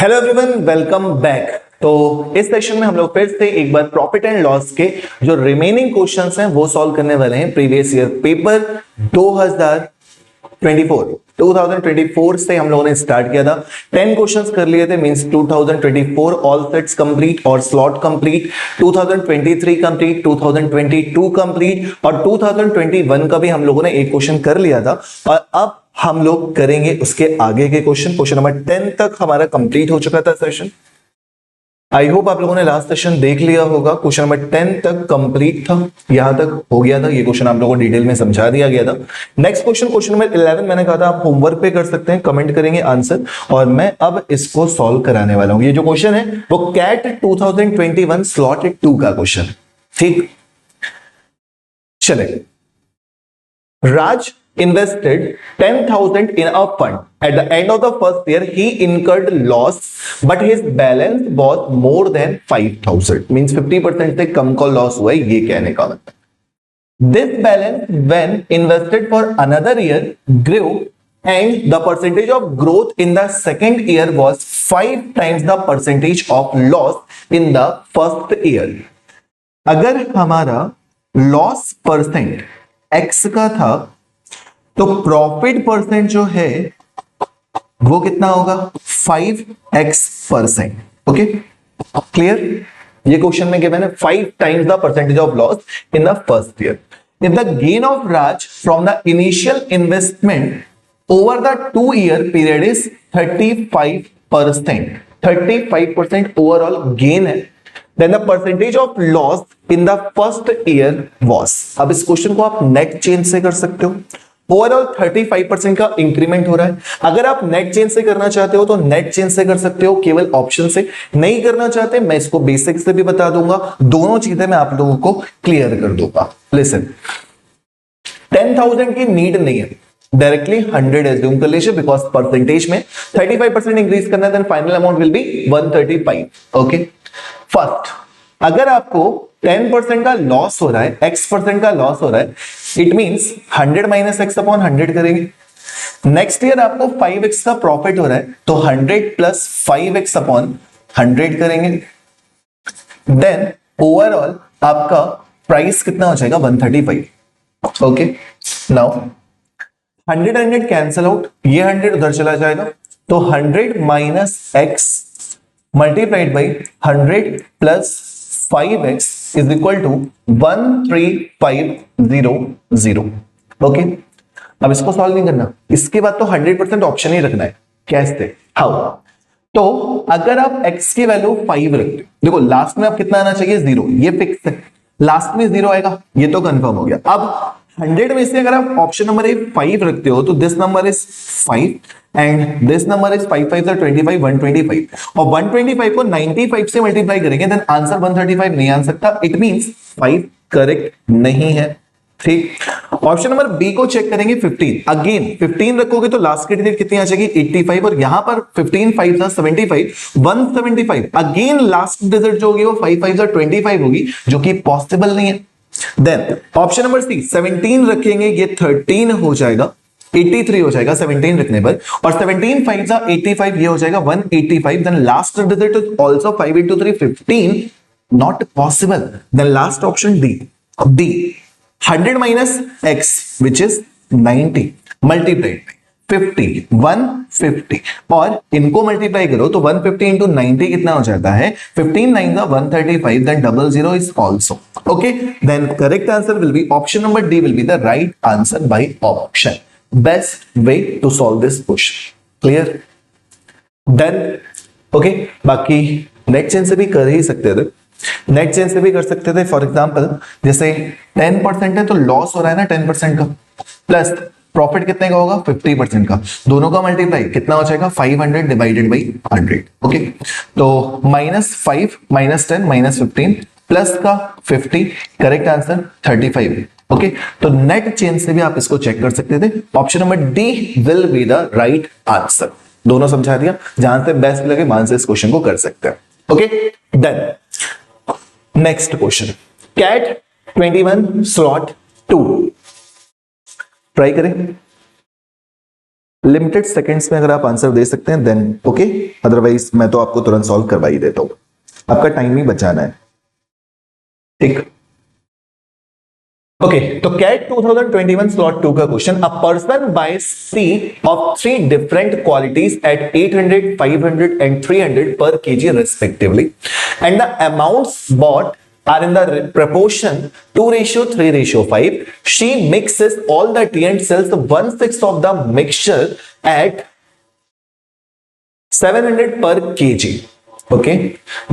Hello everyone, welcome back. तो इस session में हम लोग फिर से एक बार प्रॉफिट एंड लॉस के जो रिमेनिंग क्वेश्चंस हैं वो सॉल्व करने वाले हैं। प्रीवियस ईयर पेपर 2024 से हम लोगों ने स्टार्ट किया था। 10 क्वेश्चंस कर लिए थे, मींस 2024 ऑल सेट्स कंप्लीट और स्लॉट कंप्लीट, 2023 कंप्लीट, 2022 कंप्लीट और 2021 का भी हम लोगों ने एक क्वेश्चन कर लिया था। और अब हम लोग करेंगे उसके आगे के क्वेश्चन नंबर 10 तक हमारा कंप्लीट हो चुका था सेशन। आई होप आप लोगों ने लास्ट सेशन देख लिया होगा। क्वेश्चन नंबर 10 तक कंप्लीट था, यहां तक हो गया था। ये क्वेश्चन आप लोगों को डिटेल में समझा दिया गया था। नेक्स्ट क्वेश्चन नंबर 11 मैंने कहा था आप होमवर्क पे कर सकते हैं, कमेंट करेंगे आंसर, और मैं अब इसको सॉल्व कराने वाला हूं। ये जो क्वेश्चन है वो कैट 2021 स्लॉट 2 का क्वेश्चन है। ठीक, चले। Raj invested 10,000 in a fund. At the end of the first year, he incurred loss, but his balance was more than 5,000. Means 50% से कम का लॉस हुआ है, ये कहने का मतलब। This balance, when invested for another year, grew, and the percentage of growth in the second year was 5 times the percentage of loss in the first year. अगर हमारा लॉस परसेंट x का था तो प्रॉफिट परसेंट जो है वो कितना होगा 5x%। Okay, clear. ये क्वेश्चन में गिवन है 5 times the percentage of loss in the first year. If the gain of Raj from the initial investment over the 2-year period is 35%, 35% overall gain है, then the percentage of loss in the first year was। अब इस question को आप net change से कर सकते हो। Overall 35% का इंक्रीमेंट हो रहा है। अगर आप नेट चेंज से करना चाहते हो तो नेट चेंज से कर सकते हो, केवल ऑप्शन से। नहीं करना चाहते मैं इसको बेसिक से भी बता दूंगा, दोनों चीजें मैं आप लोगों को क्लियर कर दूंगा। लिसन, 10,000 की नीड नहीं है, डायरेक्टली 100 एज्यूम कर लीजिए, बिकॉज परसेंटेज में 35% इंक्रीज करना है, then final amount will be 135। Okay, first, अगर आपको 10% का लॉस हो रहा है, x% का लॉस हो रहा है, it means 100 minus x upon 100 करेंगे। नेक्स्ट ईयर आपको 5x का प्रॉफिट हो रहा है तो 100 प्लस 5x अपॉन 100 करेंगे। देन ओवरऑल आपका प्राइस कितना हो जाएगा 135। ओके, नाउ 100 कैंसल आउट, ये 100 उधर चला जाएगा तो 100 minus x multiplied by 100 plus 5x is equal to 13500। Okay, अब इसको सॉल्व नहीं करना, इसके बाद तो 100% ऑप्शन ही रखना है। कैसे, हाउ? तो अगर आप x की वैल्यू 5 रखते हो, देखो लास्ट में आप कितना आना चाहिए 0, ये फिक्स है, लास्ट में 0 आएगा, ये तो कंफर्म हो गया। अब 100 में से अगर आप ऑप्शन नंबर 5 रखते हो तो this number is 5 and this number is 5 5 25 125, और 125 को 95 से मल्टीप्लाई करेंगे देन आंसर 135 नहीं आ सकता। इट मींस 5 करेक्ट नहीं है। ठीक, ऑप्शन नंबर बी को चेक करेंगे 15। अगेन 15 रखोगे तो लास्ट की डिजिट कितनी आ जाएगी 85, और यहां पर 15 5 75 175। अगेन लास्ट डिजिट जो होगी वो 5 5 25 होगी, जो कि पॉसिबल नहीं है। देन ऑप्शन नंबर सी 17 रखेंगे, ये 13 हो जाएगा, 83 हो जाएगा 17 रखने पर, और 17 5 85, ये हो जाएगा 185। Then last digit is also 5 into 3 15, not possible. Then last option D, 100 minus x which is 90 multiplied 50 150, और इनको मल्टीप्लाई करो तो 150 into 90 कितना हो जाता है 15 9 135, then 00 is also okay। then correct answer will be option number D will be the right answer by option। best way to solve this question, clear? then okay, बाकी net change से भी कर ही सकते थे, नेट चेंज से भी कर सकते थे। फॉर एग्जांपल जैसे 10% है तो लॉस हो रहा है ना 10% का, प्लस प्रॉफिट कितने का होगा 50% का, दोनों का मल्टीप्लाई कितना हो जाएगा 500 डिवाइडेड बाई 100। ओके, तो -5 -10 -15 प्लस का 50, करेक्ट आंसर 35। ओके, तो नेट चेंज से भी आप इसको चेक कर सकते थे। Option number D will be the right answer. दोनों समझा दिया, जहां से बेस्ट लगे वहां से इस क्वेश्चन को कर सकते हैं। Okay, done. Next question, CAT 21 slot 2 try करें। लिमिटेड सेकंड्स में अगर आप आंसर दे सकते हैं देन ओके, अदरवाइज मैं तो आपको तुरंत सॉल्व करवा ही देता हूं, आपका टाइम ही बचाना है, ठीक। ओके, तो कैट 2021 स्लॉट 2 का question, a person buys tea of 3 different qualities at 800, 500 and 300 per KG respectively and the amounts bought are in the proportion 2:3:5. She mixes all the tea and sells 1/6 of the mixture at 700 per kg. Okay,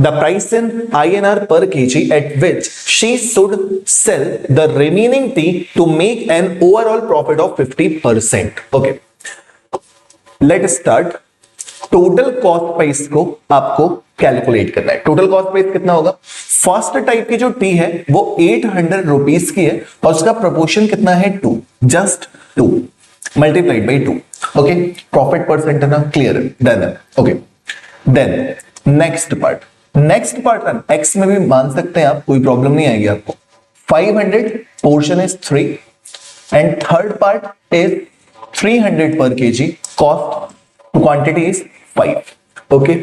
the price in INR per kg at which she should sell the remaining tea to make an overall profit of 50%. Okay, let's start. Total cost price को आपको calculate करना है। Total cost price कितना होगा? First type की जो T है वो 800 रुपीज की है और उसका प्रोपोर्शन कितना है? 2, just 2 multiplied by 2। Okay, profit percent है ना, क्लियर है, डन है। Okay, then next part X में भी मान सकते हैं आप, कोई प्रॉब्लम नहीं आएगी आपको। 500 portion is 3 and third part is 300 per KG, cost quantity is 5। Okay,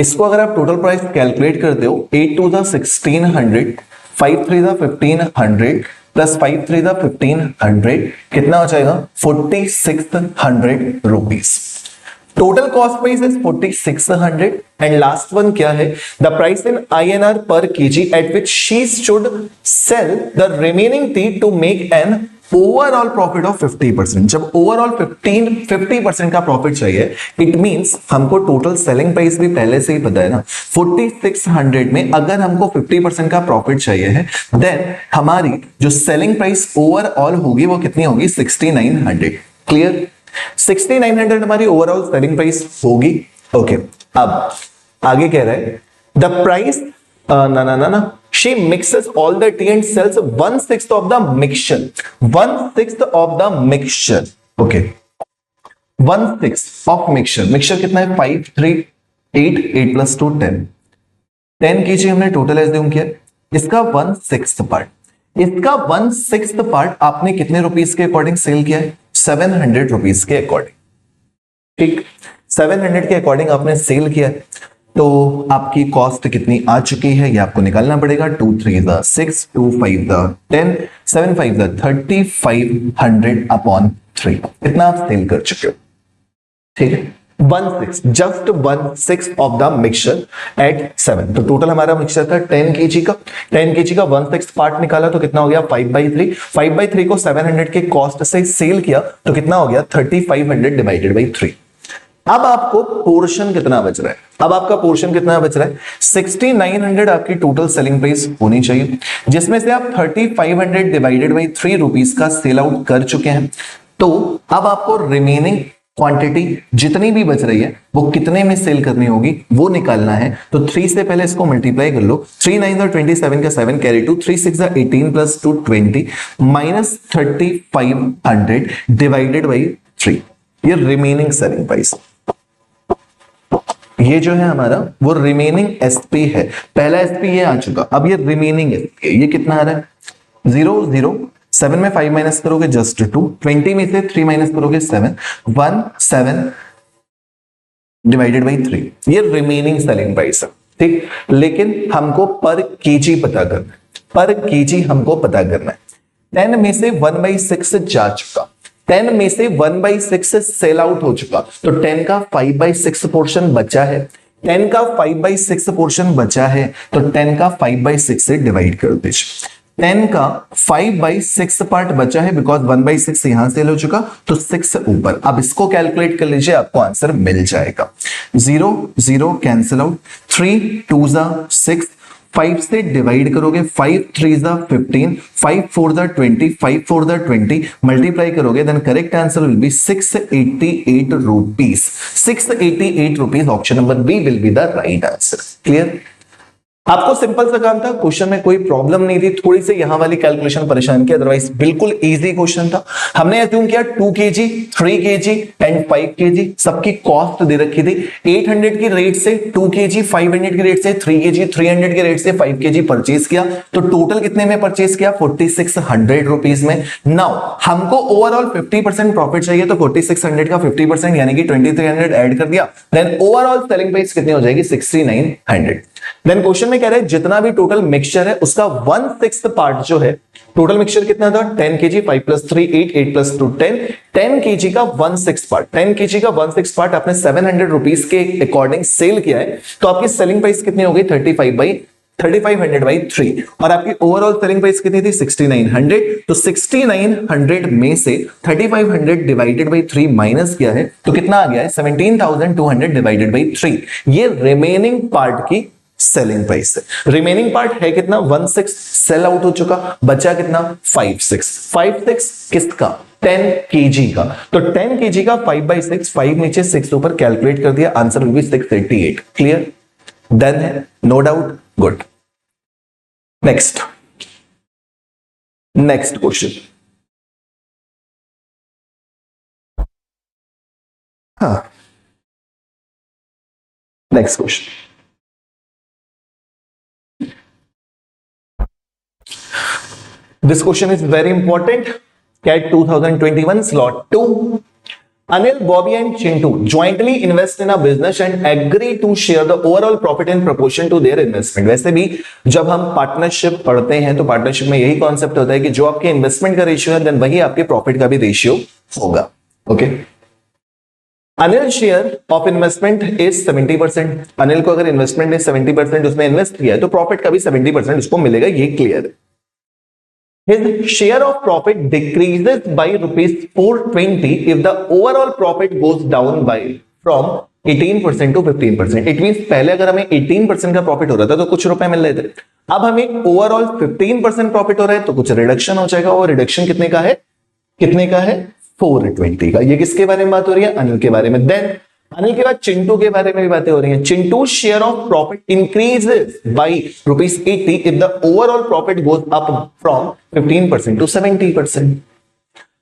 इसको अगर आप टोटल प्राइस कैलकुलेट करते हो 8 to the 1600, 5 3 the 1500 plus 5 3 the 1500 कितना हो जाएगा? 4600 rupees. Total cost price is 4600 and last one क्या है? The price in INR per KG at which she should sell the remaining tea to make an overall profit of 50%। जब overall 50% का profit चाहिए, it means हमको total selling price भी पहले से ही पता है ना, 4600 में अगर हमको 50% का प्रॉफिट चाहिए है, देन हमारी जो सेलिंग प्राइस ओवरऑल होगी वो कितनी होगी? 6900। क्लियर? 6900 हमारी ओवरऑल सेलिंग प्राइस होगी। ओके, अब आगे कह रहा है द प्राइस ना she mixes all the tea and sells 1/6 of the mixture, 1/6 of the mixture। okay, 1/6 of mixture कितना है? 5 3 8 8 plus 2 10 kg हमने टोटल एज्यूम किया। इसका 1/6 पार्ट आपने कितने रुपीस के अकॉर्डिंग सेल किया है? 700 रुपीस के अकॉर्डिंग, ठीक, 700 के अकॉर्डिंग आपने सेल किया है। तो आपकी कॉस्ट कितनी आ चुकी है ये आपको निकालना पड़ेगा। 2 3 6, 2 5 10, 7 5 3500 अपॉन 3, इतना आप सेल कर चुके हो, ठीक है। 1/6, just 1/6 of the mixture eight 7। तो टोटल हमारा मिक्सचर था 10 kg का, 10 kg का 1/6 पार्ट निकाला तो कितना हो गया? 5/3। 5/3 को 700 के कॉस्ट से सेल किया तो कितना हो गया? 3500 डिवाइडेड बाई 3। अब आपको पोर्शन कितना बच रहा है? अब आपका पोर्शन कितना बच रहा है? 6900 आपकी टोटल सेलिंग प्राइस होनी चाहिए, जिसमें से आप 3500 डिवाइडेड बाई 3 रुपीस का सेल आउट कर चुके हैं। तो अब आपको रिमेनिंग क्वांटिटी जितनी भी बच रही है वो कितने में सेल करनी होगी वो निकालना है। तो 3 से पहले इसको मल्टीप्लाई कर लो। 3 9 27 का 7 carry 2, 3 6 18 plus 2 20 minus 3500 divided by 3, ये रिमेनिंग सेलिंग प्राइस। ये जो है हमारा वो रिमेनिंग एसपी है। पहला एसपी ये आ चुका, अब ये रिमेनिंग एसपी है। ये कितना आ रहा है? 0 0, 7 में 5 माइनस करोगे जस्ट 2, 20 में से 3 माइनस करोगे 7, 1 7 डिवाइडेड बाई 3, ये रिमेनिंग सेलिंग प्राइस है, ठीक। लेकिन हमको पर केजी पता करना है, पर केजी हमको पता करना है। 10 में से 1/6 जा चुका, 10 में से 1/6 सेल आउट हो चुका, तो 10 का 5/6 पोर्शन बचा है। 10 का 5/6 पोर्शन बचा है तो 10 का 5/6 से डिवाइड कर दीजिए। 10 का 5/6 पार्ट बचा है बिकॉज 1/6 यहां सेल हो चुका, तो 6 ऊपर। अब इसको कैलकुलेट कर लीजिए, आपको आंसर मिल जाएगा। 0 0 कैंसिल आउट, 3 2 6, 5 से डिवाइड करोगे, 5 3 15, 5 4 20, 5 4 20 मल्टीप्लाई करोगे, then correct answer will be 688 rupees. 688 rupees, option number B will be the right answer. Clear? आपको सिंपल सा काम था, क्वेश्चन में कोई प्रॉब्लम नहीं थी, थोड़ी सी यहां वाली कैलकुलेशन परेशान की, अदरवाइज बिल्कुल इजी क्वेश्चन था। हमने अज्यूम किया 2 kg, 3 kg एंड 5 kg, सबकी कॉस्ट दे रखी थी 800 की रेट से 2 kg, 500 की रेट से 3 kg, 300 की रेट से 5 kg परचेज किया। तो टोटल कितने में परचेज किया? 4600 रुपीज में। नाउ हमको ओवरऑल 50% प्रॉफिट चाहिए, तो 4600 का 50% यानी कि 2300 ऐड कर दिया, देन ओवरऑल सेलिंग प्राइस कितनी हो जाएगी? 6900। देन क्वेश्चन में कह रहे हैं जितना भी टोटल मिक्सचर है उसका 1/6 पार्ट जो है, टोटल मिक्सचर कितना था? 10 kg, 5 + 3 8, 8 + 2 10, 10 kg का 1/6 पार्ट, 10 kg का 1/6 पार्ट आपने 700 रुपीज के अकॉर्डिंग सेल किया है, तो आपकी सेलिंग प्राइस कितनी हो गई? 3500/3, और आपकी ओवरऑल सेलिंग प्राइस कितनी थी? 6900। तो 6900 में से 3500 डिवाइडेड बाई 3 माइनस किया है, तो कितना आ गया है? 17200 डिवाइडेड बाई 3। ये रिमेनिंग पार्ट की सेलिंग प्राइस है। रिमेनिंग पार्ट है कितना? 1/6 सेल आउट हो चुका, बचा कितना? 5/6 किसका? 10 kg का। तो 10 kg का 5/6, 5 नीचे 6 ऊपर, कैलकुलेट कर दिया, answer will be 688। Clear? Done है? No doubt? Good. Next question. हाँ, next question. This question is very important. CAT 2021 slot 2. Anil, Bobby and Chintu jointly invest in a business and agree to share the overall profit in proportion to their investment. वैसे भी जब हम partnership पढ़ते हैं तो partnership में यही concept होता है कि जो आपके इन्वेस्टमेंट का रेशियो है, देन वही आपके प्रॉफिट का भी रेशियो होगा। Okay. Anil share of investment is 70%। Anil को अगर इन्वेस्टमेंट ने 70% उसमें इन्वेस्ट किया है, तो प्रॉफिट का भी 70% उसको मिलेगा, ये क्लियर है। His share of profit decreases by rupees 420 if the overall profit goes down by from 18% to 15%. It means पहले अगर हमें 18% का प्रॉफिट हो रहा था तो कुछ रुपए मिल रहे थे, अब हमें ओवरऑल 15% प्रॉफिट हो रहा है तो कुछ रिडक्शन हो जाएगा। और रिडक्शन कितने का है? 420 का। ये किसके बारे में बात हो रही है? अनिल के बारे में। देन अनिल के बाद चिंटू के बारे में भी बातें हो रही हैं। Chintu share of profit increases by ₹80 if the overall profit goes up from 15% to 70%।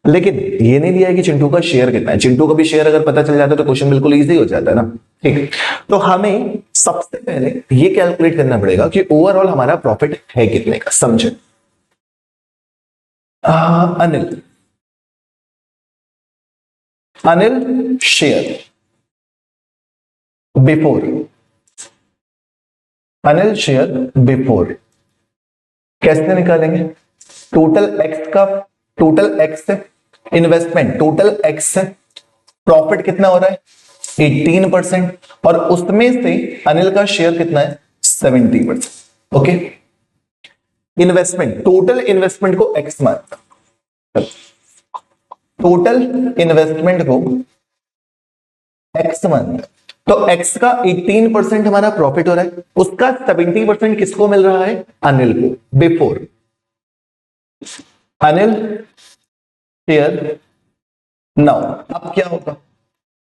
लेकिन ये नहीं दिया है कि चिंटू का शेयर कितना है। चिंटू का भी शेयर अगर पता चल जाता तो क्वेश्चन बिल्कुल इजी हो जाता है ना। ठीक है, तो हमें सबसे पहले ये कैलकुलेट करना पड़ेगा कि ओवरऑल हमारा प्रॉफिट है कितने का। समझे? Anil share before, Anil share before कैसे निकालेंगे? टोटल एक्स है, इन्वेस्टमेंट टोटल एक्स है, प्रॉफिट कितना हो रहा है? 18%, और उसमें से अनिल का शेयर कितना है? 70%। ओके, इन्वेस्टमेंट, टोटल इन्वेस्टमेंट को एक्स मानता, टोटल इन्वेस्टमेंट को एक्स मानता, तो x का 18% हमारा प्रॉफिट हो रहा है, उसका 70% किसको मिल रहा है? अनिल को। बिफोर अनिल शेयर नाउ, अब क्या होगा?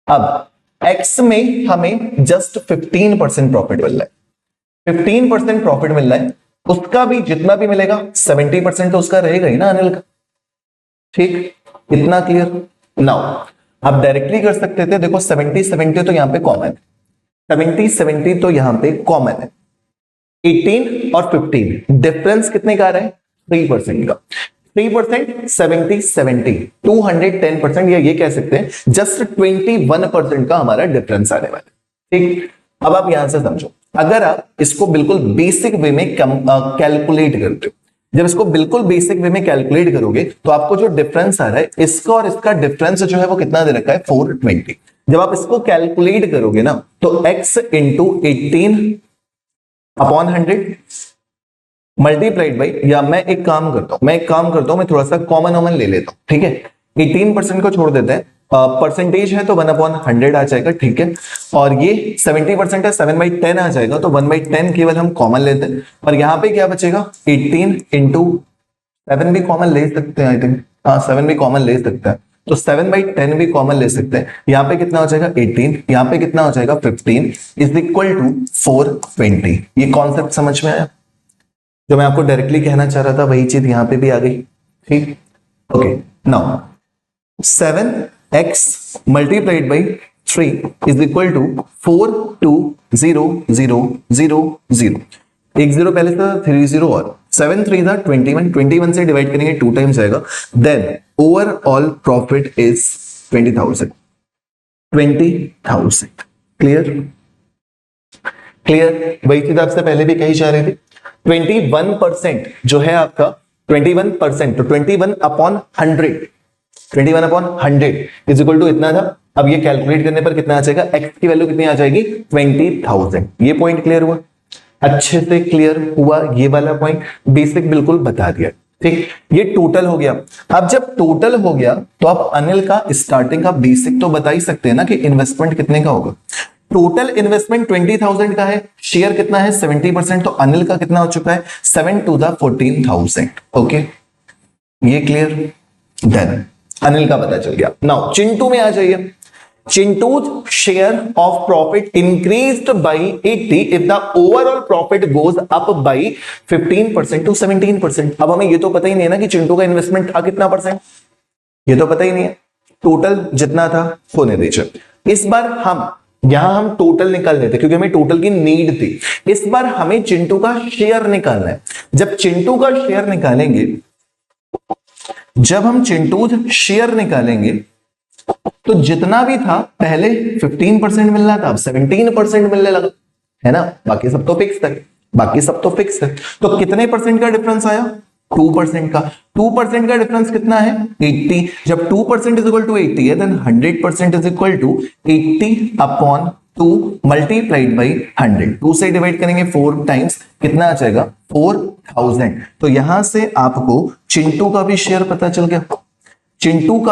अब x में हमें जस्ट 15% प्रॉफिट मिल रहा है, 15% प्रॉफिट मिल रहा है, उसका भी जितना भी मिलेगा 70% तो उसका रहेगा ही ना अनिल का। ठीक, इतना क्लियर? नाउ आप डायरेक्टली कर सकते थे, देखो 70-70 तो यहां पे कॉमन है, 70-70 तो यहां पे कॉमन है, 18 और 15 डिफरेंस कितने का आ रहा है? 3% का। 3% 70-70 210%, या ये कह सकते हैं जस्ट 21% का हमारा डिफरेंस आने वाला है। ठीक, अब आप यहां से समझो, अगर आप इसको बिल्कुल बेसिक वे में कैलकुलेट करते हो, जब इसको बिल्कुल बेसिक वे में कैलकुलेट करोगे तो आपको जो डिफरेंस आ रहा है, इसका और इसका डिफरेंस जो है वो कितना दे रखा है? 420। जब आप इसको कैलकुलेट करोगे ना तो x इंटू 18/100 मल्टीप्लाइड बाई, या मैं एक काम करता हूं, मैं थोड़ा सा कॉमन ले लेता हूं। ठीक है, 18% को छोड़ देते हैं, परसेंटेज है तो 1/100 आ जाएगा। ठीक है, और ये 70% है, 7/10 आ जाएगा, तो 1/10 केवल हम कॉमन लेते हैं, और यहां पे क्या बचेगा? 18 इंटू 7 भी कॉमन ले सकते हैं, आई थिंक। हाँ, 7 भी कॉमन ले सकते हैं, तो 7/10 भी कॉमन ले सकते हैं। यहां पे कितना हो जाएगा 18, यहां पे कितना हो जाएगा 15 इज इक्वल टू 420। ये कॉन्सेप्ट समझ में आया? जो मैं आपको डायरेक्टली कहना चाह रहा था वही चीज यहां पे भी आ गई। ठीक, okay. Now 7x multiplied by 3 is equal to 42000। एक जीरो पहले था, 3 0 और 7 3 था 21, 21 से डिवाइड करेंगे 2 टाइम्स आएगा। Then overall profit is 20,000। Clear? Clear? वही चीज आपसे पहले भी कही जा रही थी। 21% जो है आपका 21%, तो 21/100 इज इक्वल टू इतना था। अब ये कैलकुलेट करने पर कितना आ जाएगा, एक्स की वैल्यू कितनी आ जाएगी 20,000। ये पॉइंट क्लियर हुआ? अच्छे से क्लियर हुआ? ये वाला पॉइंट बेसिक बिल्कुल बता दिया। ठीक, ये टोटल हो गया। अब जब टोटल हो गया तो आप अनिल का स्टार्टिंग का बेसिक तो बता ही सकते हैं ना कि इन्वेस्टमेंट कितने का होगा। टोटल इन्वेस्टमेंट 20,000 का है, शेयर कितना है 70%, तो अनिल का कितना हो चुका है 7 to the 14,000। ओके, ये क्लियर? डन, अनिल का पता चल गया। नाउ चिंटू में आ जाइए। Chintu's share of profit increased by 80 if the overall profit goes up by 15% to 17%। अब हमें ये तो पता ही नहीं है ना कि चिंटू का इन्वेस्टमेंट था कितना परसेंट, ये तो पता ही नहीं है। टोटल जितना था होने दीजिए। इस बार हम टोटल निकाल लेते क्योंकि हमें टोटल की नीड थी। इस बार हमें चिंटू का शेयर निकालना है। जब चिंटू का शेयर निकालेंगे तो जितना भी था पहले 15% मिल रहा था, अब 17% मिलने लगा, है ना? बाकी सब तो फिक्स है। तो कितने परसेंट का डिफरेंस आया? 2% का। 2% का डिफरेंस कितना है 80। जब 2% इज इक्वल टू 80 है then 100% is equal to 80/2 multiplied by 100। 2 से डिवाइड करेंगे 4 टाइम्स, कितना आ जाएगा 4000। तो यहां से आपको चिंटू का भी शेयर पता चल गया। कितना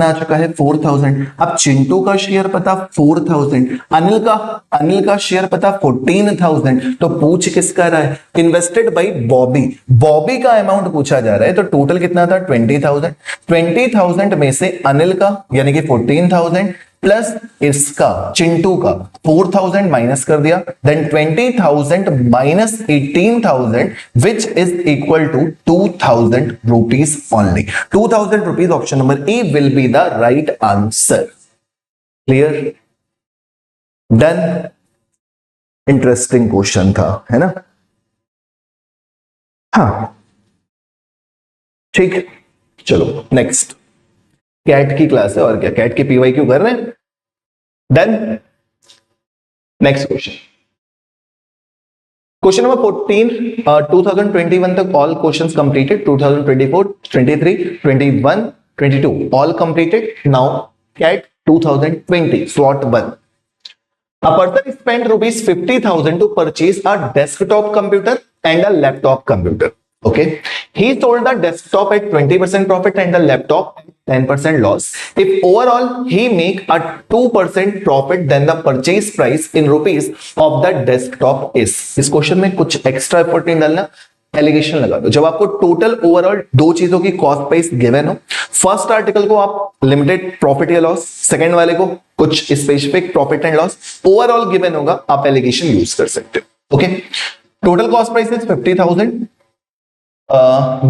आ चुका है 4000। अब चिंटू का शेयर पता 4000, अनिल का शेयर पता 14,000। तो पूछ किसका रहा है? इन्वेस्टेड बाय बॉबी का अमाउंट पूछा जा रहा है। तो टोटल कितना था 20,000। 20,000 में से अनिल का यानी कि 14,000 प्लस इसका चिंटू का 4,000 माइनस कर दिया, then 20,000 minus 18,000 which is equal to 2,000 rupees only. 2,000 rupees, option number A will be the right answer. Clear? Done. Interesting question था, है ना? हाँ, ठीक, चलो नेक्स्ट। कैट की क्लास है और क्या, कैट के PYQ कर रहे हैं। डन। Next question number 14। 2021 तक all questions completed. 2024, 23, 21, 22 all completed. Now CAT 2020 slot 1। A person spent ₹50,000 to purchase a desktop computer and a laptop computer. Okay, he sold the desktop at 20% profit and the laptop at 10% loss. If overall he make a 2% profit, then the purchase price in rupees of the desktop is। इस question में कुछ extra effort नहीं डालना, allegation लगा दो। जब आपको total overall दो चीजों की कॉस्ट प्राइस गिवन हो, फर्स्ट आर्टिकल को आप लिमिटेड प्रॉफिट या लॉस, सेकंड वाले को कुछ specific profit and loss, overall given होगा, आप एलिगेशन यूज कर सकते हो। Okay, total cost price is 50,000।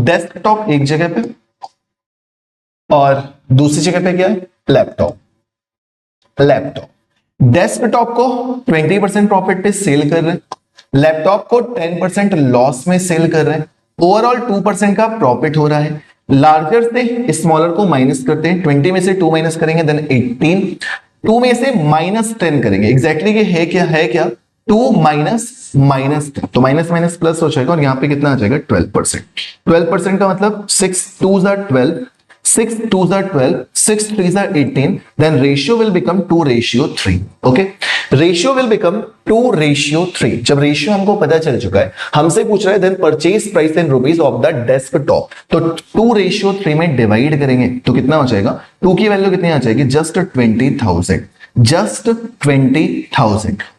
Desktop एक जगह पे और दूसरी जगह पे क्या है, लैपटॉप। डेस्कटॉप को 20% प्रॉफिट पे सेल कर रहे हैं, लैपटॉप को 10% लॉस में सेल कर रहे हैं। ओवरऑल 2% का प्रॉफिट हो रहा है। लार्जर से स्मॉलर को माइनस करते हैं, 20 में से 2 माइनस करेंगे देन 18, 2 में से -10 करेंगे। एग्जैक्टली ये है क्या 2 माइनस -10, तो माइनस माइनस प्लस हो जाएगा और यहां पे कितना आ जाएगा 12%। 12% का मतलब 6 2s are 12, 6 2s are 12, 6 3s are 18, then ratio will become 2:3। Okay, ratio will become 2:3। जब रेशियो हमको पता चल चुका है, हमसे पूछ रहा है then purchase price in rupees of the desktop, तो 2:3 में डिवाइड करेंगे तो कितना हो जाएगा, 2 की वैल्यू कितनी आ जाएगी, जस्ट 20,000।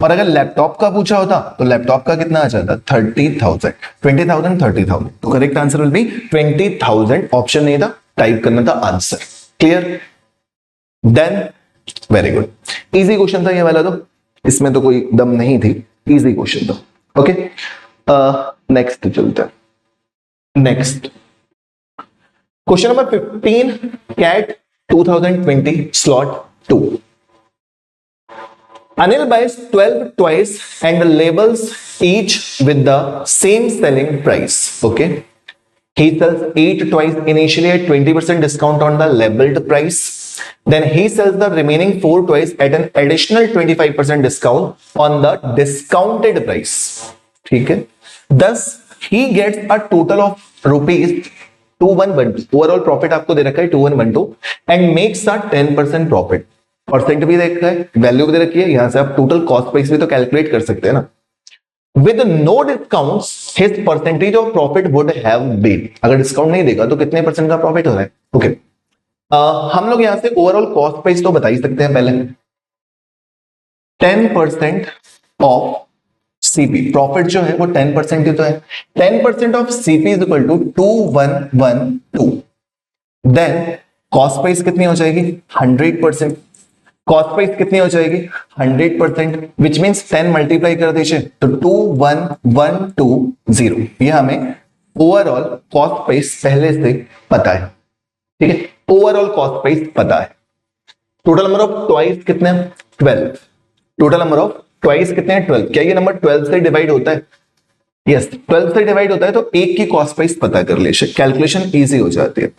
और अगर लैपटॉप का पूछा होता तो लैपटॉप का कितना आ जाता, 30,000। 20,000 30,000, तो correct answer will be 20,000। Option नहीं था, टाइप करना था answer. Clear? Then very good, easy question था ये वाला, तो इसमें तो कोई दम नहीं थी, इजी क्वेश्चन था। ओके, नेक्स्ट चलते हैं। Next question number 15, CAT 2020 slot 2. Anil buys 12 toys and labels each with the same selling price. Okay. He sells 8 toys initially at 20% discount on the labeled price. Then he sells the remaining 4 toys at an additional 25% discount on the discounted price. ठीक है? Thus, he gets a total of rupees 2112. Overall profit आपको दे रखा है 2112 and makes a 10% profit. Percent भी देखा है, value भी दे रखी है, यहां से आप टोटल कॉस्ट प्राइस भी तो कैलकुलेट कर सकते हैं ना। With no discount his percentage of profit would have been, अगर डिस्काउंट नहीं देगा तो कितने परसेंट का प्रॉफिट हो रहा है। ओके, हम लोग यहां से ओवरऑल कॉस्ट प्राइस तो बता ही सकते हैं पहले। 10% ऑफ सीपी, प्रॉफिट जो है वो 10% ही तो है। 10% of CP is equal to 2112। Then cost price कितनी हो जाएगी 100%। कॉस्ट प्राइस कितनी हो जाएगी 100%, विच मीन्स 10 मल्टीप्लाई कर दीजिए तो 21120। ये हमें ओवरऑल कॉस्ट प्राइस पहले से पता है। ठीक है, ओवरऑल कॉस्ट प्राइस पता है। टोटल नंबर ऑफ टॉयज कितने 12, टोटल नंबर ऑफ टॉयज कितने हैं 12। क्या ये नंबर 12 से डिवाइड होता है? यस, 12 से डिवाइड होता है, तो एक की कॉस्ट प्राइस पता कर लीजिए, कैलकुलेशन इजी हो जाती है।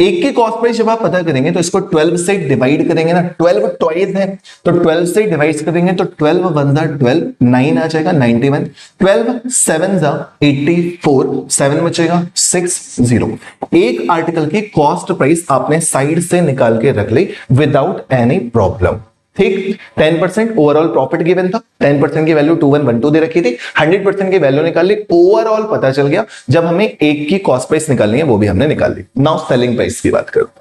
एक की कॉस्ट प्राइस जब आप पता करेंगे तो इसको 12 से डिवाइड करेंगे ना, 12 टॉयज है तो 12 से डिवाइड करेंगे तो 12 वन जा 12, 9 आ जाएगा 91, 12 7 जा 84, 7 बचेगा 60। एक आर्टिकल की कॉस्ट प्राइस आपने साइड से निकाल के रख ली विदाउट एनी प्रॉब्लम। ठीक, 10% ओवरऑल प्रॉफिट गिवन था, 10% की वैल्यू 2112 दे रखी थी, 100% की वैल्यू निकाल ली, ओवरऑल पता चल गया। जब हमें एक की कॉस्ट प्राइस निकालनी है वो भी हमने निकाल ली। नाउ सेलिंग प्राइस की बात करते हैं।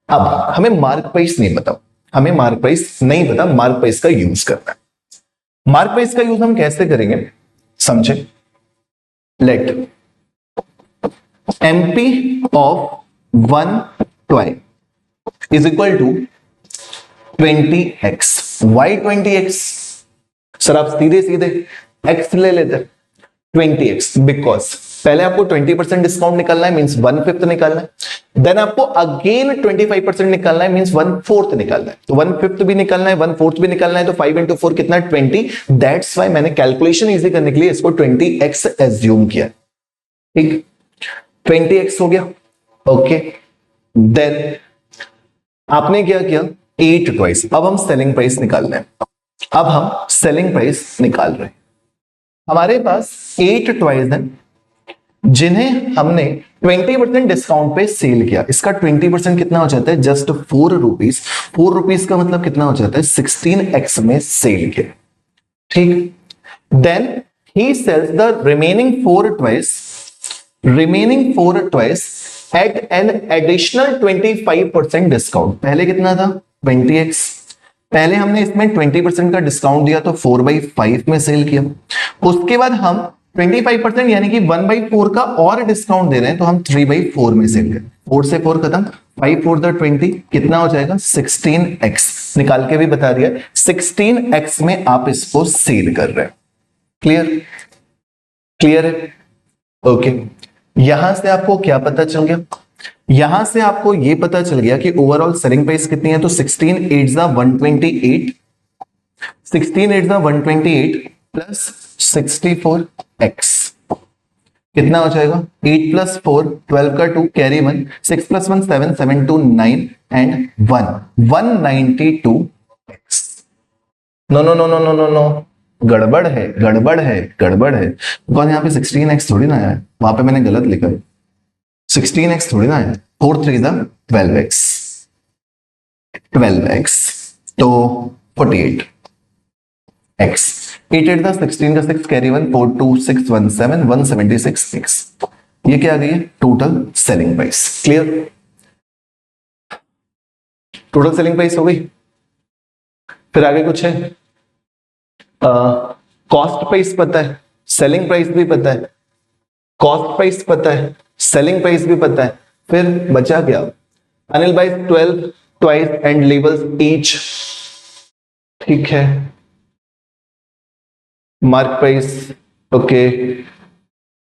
अब हमें मार्क प्राइस नहीं पता, हमें मार्क प्राइस नहीं पता, मार्क प्राइस का यूज करना है। मार्क प्राइस का यूज हम कैसे करेंगे समझे। Let MP of 1 toy is equal to 20x। Why 20x? Sir आप सीधे सीधे x ले लेते 20x, बिकॉज पहले आपको 20% डिस्काउंट निकालना है, मींस 1/5 निकालना है। देन आपको अगेन 25% निकालना है, मींस 1/4 निकालना है। तो 1/5 भी निकालना है, 1/4 भी निकालना है, तो 5 into 4 कितना 20। दैट्स वाई मैंने कैलकुलेशन इजी करने के लिए इसको 20x एज्यूम किया। ठीक, 20x हो गया। ओके, देन आपने क्या किया 8 टॉयज। अब हम सेलिंग प्राइस निकाल रहे हैं, अब हम सेलिंग प्राइस निकाल रहे हैं। हमारे पास 8 टॉयज हैं जिन्हें हमने 20% डिस्काउंट पे सेल किया। इसका 20% कितना हो जाता है जस्ट 4 रुपीज। 4 रुपीज का मतलब कितना हो जाता है 16x में सेल किया। ठीक, then he sells the remaining 4 toys at an additional 25% discount. पहले कितना था 20x, पहले हमने इसमें 20% का डिस्काउंट दिया तो 4/5 में सेल किया। उसके बाद हम 25% यानी कि 1/4 का और डिस्काउंट दे रहे हैं तो हम 3/4 में सेल करें। 4 से 4 खत्म, 5 4 20, कितना हो जाएगा 16x। निकाल के भी बता दिया 16x में आप इसको सेल कर रहे हैं। क्लियर? क्लियर है? ओके, यहां से आपको क्या पता चल गया, यहां से आपको यह पता चल गया कि ओवरऑल सेलिंग प्राइस कितनी है। तो 16 8 128, 16 8 128 प्लस 64x कितना हो जाएगा 8 प्लस 4 12 का 2 carry 1 6 plus 1 7 7 2 9 and 1 192x। No no no no no no no, गड़बड़ है गड़बड़ है गड़बड़ है, बिकॉज यहाँ पे 16x थोड़ी ना है, वहां पे मैंने गलत लिखा है। 16x थोड़ी ना है, 4 3 12x, 12x तो 48x, 8 8 16 का 6 कैरी 1 4 2 6 1 7 176x। ये क्या आ गई है total selling price. Clear? Total selling price हो गई। फिर आगे कुछ है, कॉस्ट प्राइस पता है, सेलिंग प्राइस भी पता है, कॉस्ट प्राइस पता है, सेलिंग प्राइस भी पता है, फिर बचा क्या? अनिल भाई 12 ट्वाइस एंड लेबल्स ईच, ठीक है। Mark price, okay.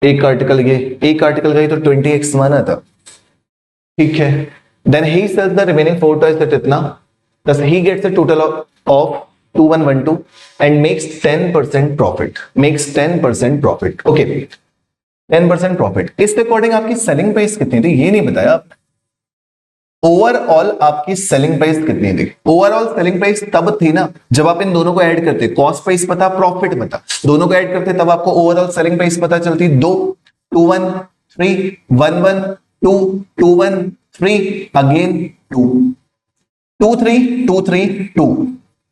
एक आर्टिकल, ये एक आर्टिकल का ही तो 20x माना था, ठीक है। Then he sells the remaining 4 toys at इतना, thus he gets a total of 2112 and makes 10% profit, makes 10% profit, okay। 10% profit. इस अकॉर्डिंग आपकी सेलिंग प्राइस कितनी थी ये नहीं बताया आपने। ओवरऑल आपकी सेलिंग प्राइस कितनी थी? ओवरऑल सेलिंग प्राइस तब थी ना जब आप इन दोनों को ऐड करते, कॉस्ट प्राइस पता, प्रॉफिट पता, दोनों को ऐड करते तब आपको ओवरऑल सेलिंग प्राइस पता चलती। 2 2 1 3 1 1 2 2 1 3 अगेन 2 2 3 2 3 2,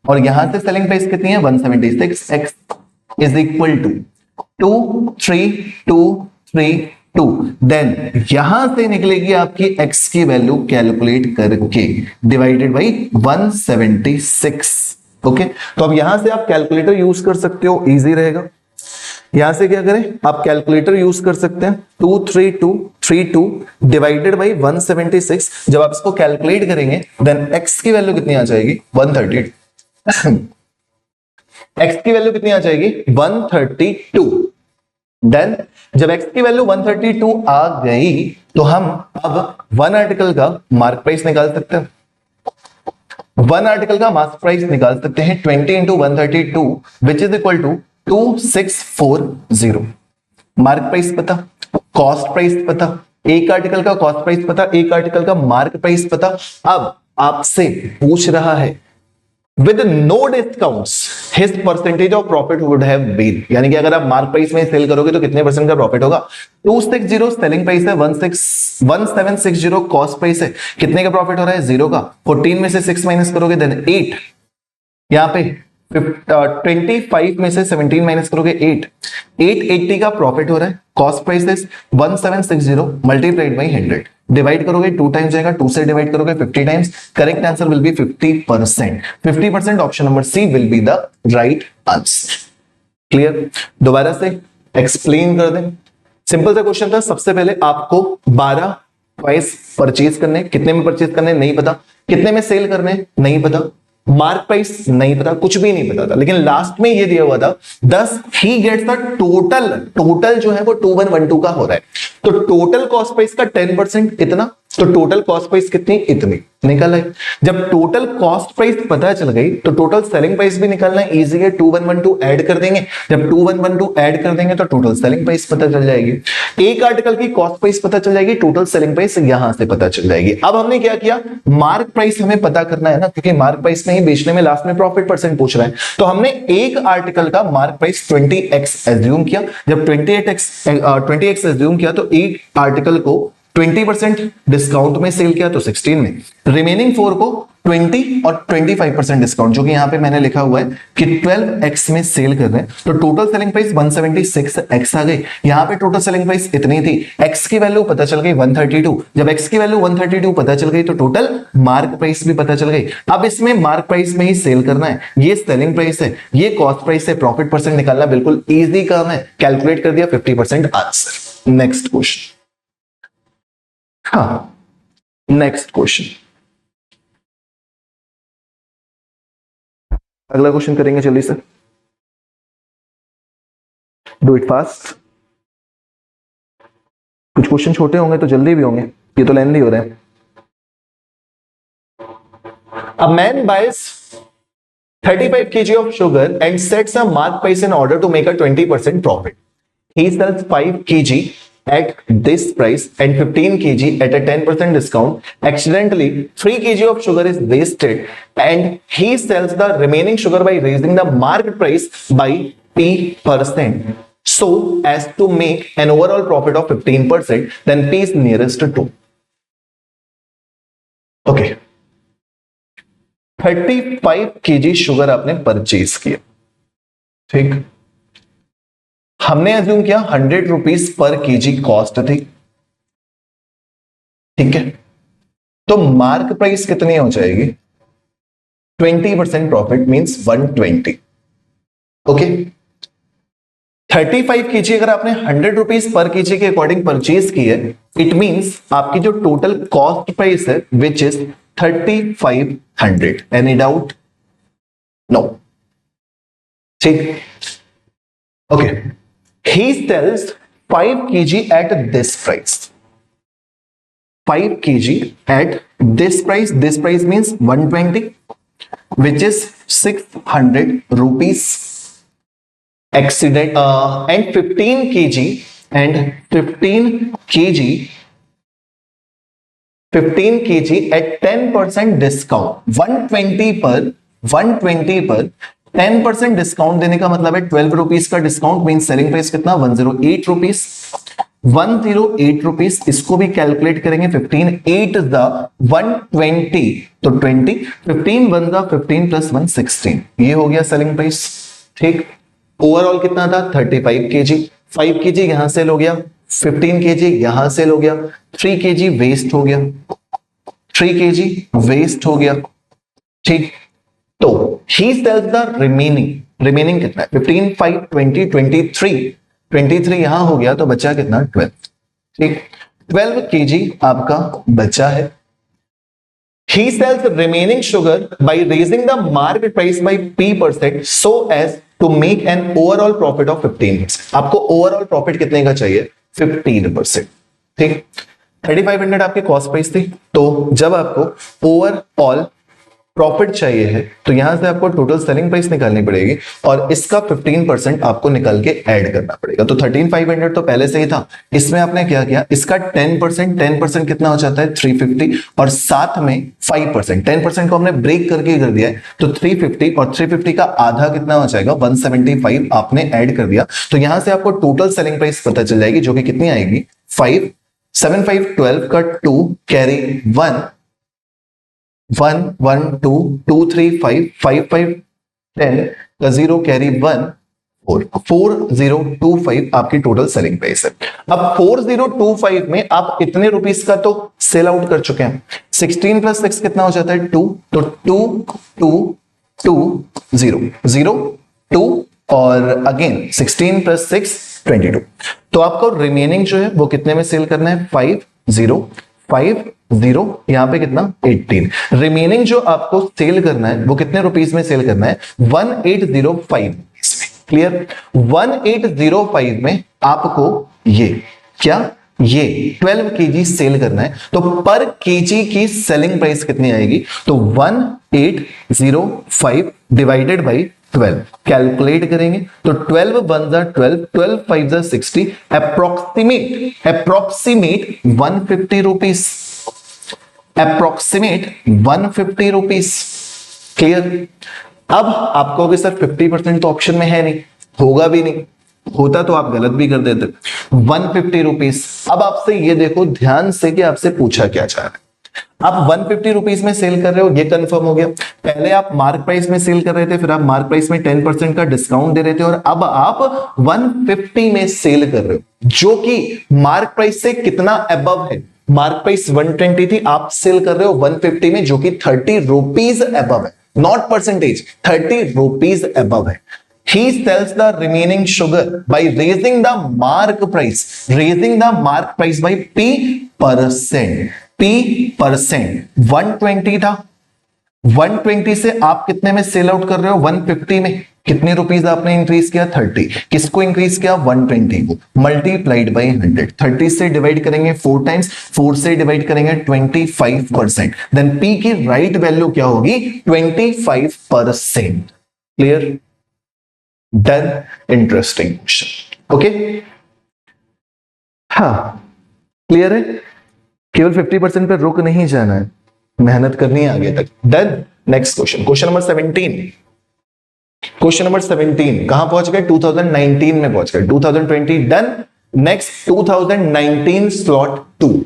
और यहां से सेलिंग प्राइस कितनी है? 176, x इज इक्वल टू 2 3 2 3 2। देन यहां से निकलेगी आपकी x की वैल्यू कैलकुलेट करके डिवाइडेड बाई 176, ओके। तो अब यहां से आप कैलकुलेटर यूज कर सकते हो, इजी रहेगा। यहां से क्या करें, आप कैलकुलेटर यूज कर सकते हैं। 23232 डिवाइडेड बाई 176, जब आप इसको कैलकुलेट करेंगे देन x की वैल्यू कितनी आ जाएगी? 130। x की वैल्यू कितनी आ जाएगी? 132। देन जब x की वैल्यू 132 आ गई तो हम अब वन आर्टिकल का मार्क प्राइस निकाल सकते हैं। वन आर्टिकल का मार्क प्राइस निकाल सकते हैं 20 into 132 which is equal to 2640। Mark price पता, कॉस्ट प्राइस पता, एक आर्टिकल का कॉस्ट प्राइस पता, एक आर्टिकल का मार्क प्राइस पता। अब आपसे पूछ रहा है with no discounts his percentage of profit would have been, यानी कि अगर आप मार्क प्राइस में सेल करोगे तो कितने परसेंट का प्रॉफिट होगा? 260 सेलिंग प्राइस है, 1760 कॉस्ट प्राइस है, कितने का प्रॉफिट हो रहा है? 0 का। 14 में से 6 माइनस करोगे देन 8, यहां पे 25 में से 17 माइनस करोगे 8, 880 का प्रॉफिट हो रहा है। Cost price is 1760 multiplied by 100, divide करोगे 2 टाइम्स जाएगा, 2 से डिवाइड करोगे 50 times, correct answer will be 50%। 50% option number C will be the right answer. Clear? दोबारा से एक्सप्लेन कर दें। सिंपल सा क्वेश्चन था, सबसे पहले आपको 12 टॉयज परचेज करने, कितने में परचेज करने नहीं पता, कितने में सेल करने नहीं पता, मार्क प्राइस नहीं पता, कुछ भी नहीं पता था, लेकिन लास्ट में ये दिया हुआ था 10 he gets the total, total जो है वो 2112 का हो रहा है, तो टोटल कॉस्ट प्राइस का 10% इतना, तो टोटल कॉस्ट प्राइस कितनी? इतनी निकल आई। जब टोटल कॉस्ट प्राइस पता चल गई तो टोटल सेलिंग प्राइस भी निकालना इजी है, 2112 ऐड कर देंगे, जब 2112 ऐड कर देंगे तो टोटल सेलिंग प्राइस पता चल जाएगी, एक आर्टिकल की कॉस्ट प्राइस पता चल जाएगी, टोटल सेलिंग प्राइस यहां से पता चल जाएगी। अब हमने क्या किया, मार्क प्राइस हमें पता करना है ना, क्योंकि मार्क प्राइस में ही बेचने में लास्ट में प्रॉफिट परसेंट पूछ रहा है, तो हमने एक आर्टिकल का मार्क प्राइस 20x एज्यूम किया। जब 20x एज्यूम किया तो एक आर्टिकल को 20% डिस्काउंट में सेल किया तो 16 में, रिमेनिंग 4 को 20 और 25% डिस्काउंट, जो कि यहां पे मैंने लिखा हुआ है कि 12x में सेल कर रहे हैं, तो टोटल सेलिंग प्राइस 176x आ गई। यहां पे टोटल सेलिंग प्राइस इतनी थी, x की वैल्यू पता चल गई 132, जब x की वैल्यू 132 पता चल गई तो टोटल मार्क प्राइस भी पता चल गई। अब इसमें मार्क प्राइस में ही सेल करना है, ये सेलिंग प्राइस है, ये कॉस्ट प्राइस है, प्रॉफिट परसेंट निकालना बिल्कुल ईजी काम है, कैलकुलेट कर दिया 50% आंसर। नेक्स्ट क्वेश्चन, हाँ नेक्स्ट क्वेश्चन, अगला क्वेश्चन करेंगे जल्दी से, डू इट फास्ट। कुछ क्वेश्चन छोटे होंगे तो जल्दी भी होंगे, ये तो लेंथी हो रहे हैं। A man buys 35 kg of sugar and sets a mark price in order to make a 20% profit. He sells 5 kg at this price and 15 kg at a 10% discount. Accidentally 3 kg of sugar is wasted and he sells the remaining sugar by raising the market price by p% so as to make an overall profit of 15%. Then p is nearest to 2. Okay, 35 kg sugar आपने purchase किया, ठीक, हमने assume किया 100 rupees per KG cost थी, ठीक है, तो mark price कितनी हो जाएगी? 20% प्रॉफिट मींस 120, ओके। 35 kg अगर आपने 100 रुपीज पर केजी के अकॉर्डिंग परचेज की है, इट मींस आपकी जो टोटल कॉस्ट प्राइस है which is 3500। Any doubt? No. ठीक, okay. He sells 5 kg at this price. 5 kg at this price. This price means 120, which is 600 rupees. Accident and 15 kg and 15 kg 15 kg at 10% discount. 120 पर 10% discount देने का मतलब है 12 rupees का discount mean selling price कितना? 108 rupees. 108 rupees, इसको भी calculate करेंगे। 15 8 द 120 तो 20, 15 1 द 15 प्लस 1 16, ये हो गया सेलिंग प्राइस। ठीक, ओवरऑल कितना था? 35 kg। 5 kg यहां सेल हो गया, 15 kg यहां सेल हो गया, 3 kg वेस्ट हो गया, 3 kg वेस्ट हो गया। ठीक, तो ही सेल्स द रिमेनिंग कितना है? 15 5 20 23 यहां हो गया तो बचा कितना? 12। ठीक, 12 kg आपका बचा है। He sells remaining sugar by raising the market price by P% so as to make an overall profit of 15%। आपको ओवरऑल प्रॉफिट कितने का चाहिए? 15%। ठीक, 3500 आपकी कॉस्ट प्राइस थी, तो जब आपको ओवरऑल प्रॉफिट चाहिए है तो यहां से आपको टोटल सेलिंग प्राइस निकालनी पड़ेगी और इसका 15% आपको निकाल के ऐड करना पड़ेगा। तो 13500 तो पहले से ही था, इसमें आपने क्या किया? इसका 10% कितना हो जाता है? 350 और साथ में 5%। 10% को हमने ब्रेक करके कर दिया है तो 350 और 350 का आधा कितना हो जाएगा? 175 आपने ऐड कर दिया। तो यहां से आपको टोटल सेलिंग प्राइस पता चल जाएगी जो कि कितनी आएगी? 5 7 5 12 का 2 कैरी 1 1 1 2 2 3 5 5 5 10 का 0 कैरी 1 4 4025 आपकी टोटल सेलिंग प्राइस है। अब 4025 में आप इतने रुपीस का तो सेल आउट कर चुके हैं। 16 प्लस 6 कितना हो जाता है? 2, तो 2 2 2 0 0 2 और अगेन 16 प्लस 6 22। तो आपको रिमेनिंग जो है वो कितने में सेल करना है? 50 यहां पे कितना? 18। रिमेनिंग जो आपको सेल करना है वो कितने रुपीस में सेल करना है? 1805 में। क्लियर? 1805 में आपको ये क्या? ये 12 kg सेल करना है, तो पर केजी की सेलिंग प्राइस कितनी आएगी? तो 1805 डिवाइडेड बाई 12 कैलकुलेट करेंगे तो 12 1 12 12 5 60 approximate 150 rupees. Approximate 150 rupees. Clear? अब आप कहोगे सर 50% तो ऑप्शन में है नहीं, होगा भी नहीं, होता तो आप गलत भी कर देते। 150 रुपीस। अब आपसे ये देखो ध्यान से कि आपसे पूछा क्या जा रहा है। आप 150 रुपीस में सेल कर रहे हो, ये कंफर्म हो गया। पहले आप मार्क प्राइस में सेल कर रहे थे, फिर आप मार्क प्राइस में 10% का डिस्काउंट दे रहे थे और अब आप 150 में सेल कर रहे हो, जो कि मार्क प्राइस से कितना अबव है? मार्क प्राइस 120 थी, आप सेल कर रहे हो 150 में, जो कि 30 रुपीज अबव है, नॉट परसेंटेज, 30 रुपीज अबव है। He sells the remaining sugar by raising the mark price by P%. 120 था, 120 से आप कितने में सेल आउट कर रहे हो? 150 में। कितने रुपीस आपने इंक्रीज किया? 30। किसको इंक्रीज किया? 120 को। Multiplied by 100। 30 से डिवाइड करेंगे 4 टाइम्स, 4 से डिवाइड करेंगे 25%। देन P की राइट वैल्यू क्या होगी? 25%। Clear? Done? Interesting question. Okay, हाँ क्लियर है? केवल 50% पे रुक नहीं जाना है, मेहनत करनी है आगे तक। Done? Next question, question number 17। Question number 17 कहां पहुंच गए? 2019 में पहुंच गए। 2020 डन। नेक्स्ट 2019 स्लॉट 2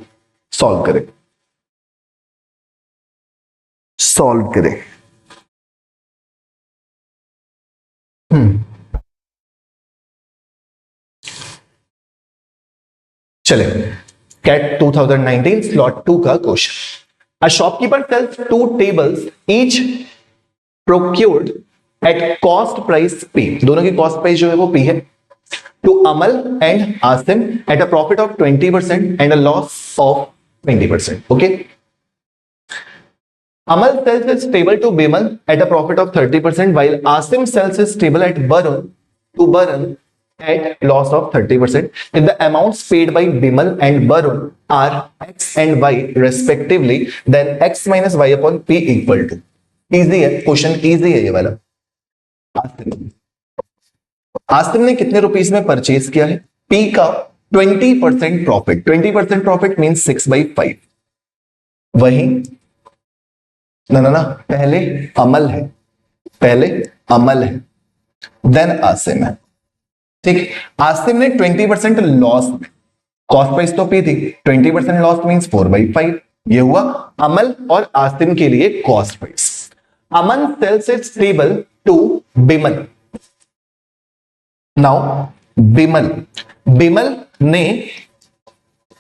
सॉल्व करें। चले, कैट 2019 स्लॉट 2 का question. A shopkeeper sells 2 tables each procured at cost price P। दोनों की कॉस्ट प्राइस जो है वो P है। to Amal and Asim at a profit of 20% and a loss of 20%. Okay. Amal sells his stable to Bimal at a profit of 30%, while Asim sells his stable at Barun to Barun at loss of 30%. If the amounts paid by Bimal and Barun are X and Y respectively, then X minus Y upon P equal to. Easy है, question easy है ये वाला. आसिम ने कितने rupees में purchase किया है? P का 20% प्रॉफिट. 20% profit means 6/5. वही ना पहले अमल है, देन आसिम है. ठीक. आसिम ने 20% लॉस में, कॉस्ट प्राइस तो P थी, 20% लॉस मीन्स 4/5. ये हुआ अमल और आसिम के लिए cost price. Aman sells its stable to Bimal. Now Bimal ने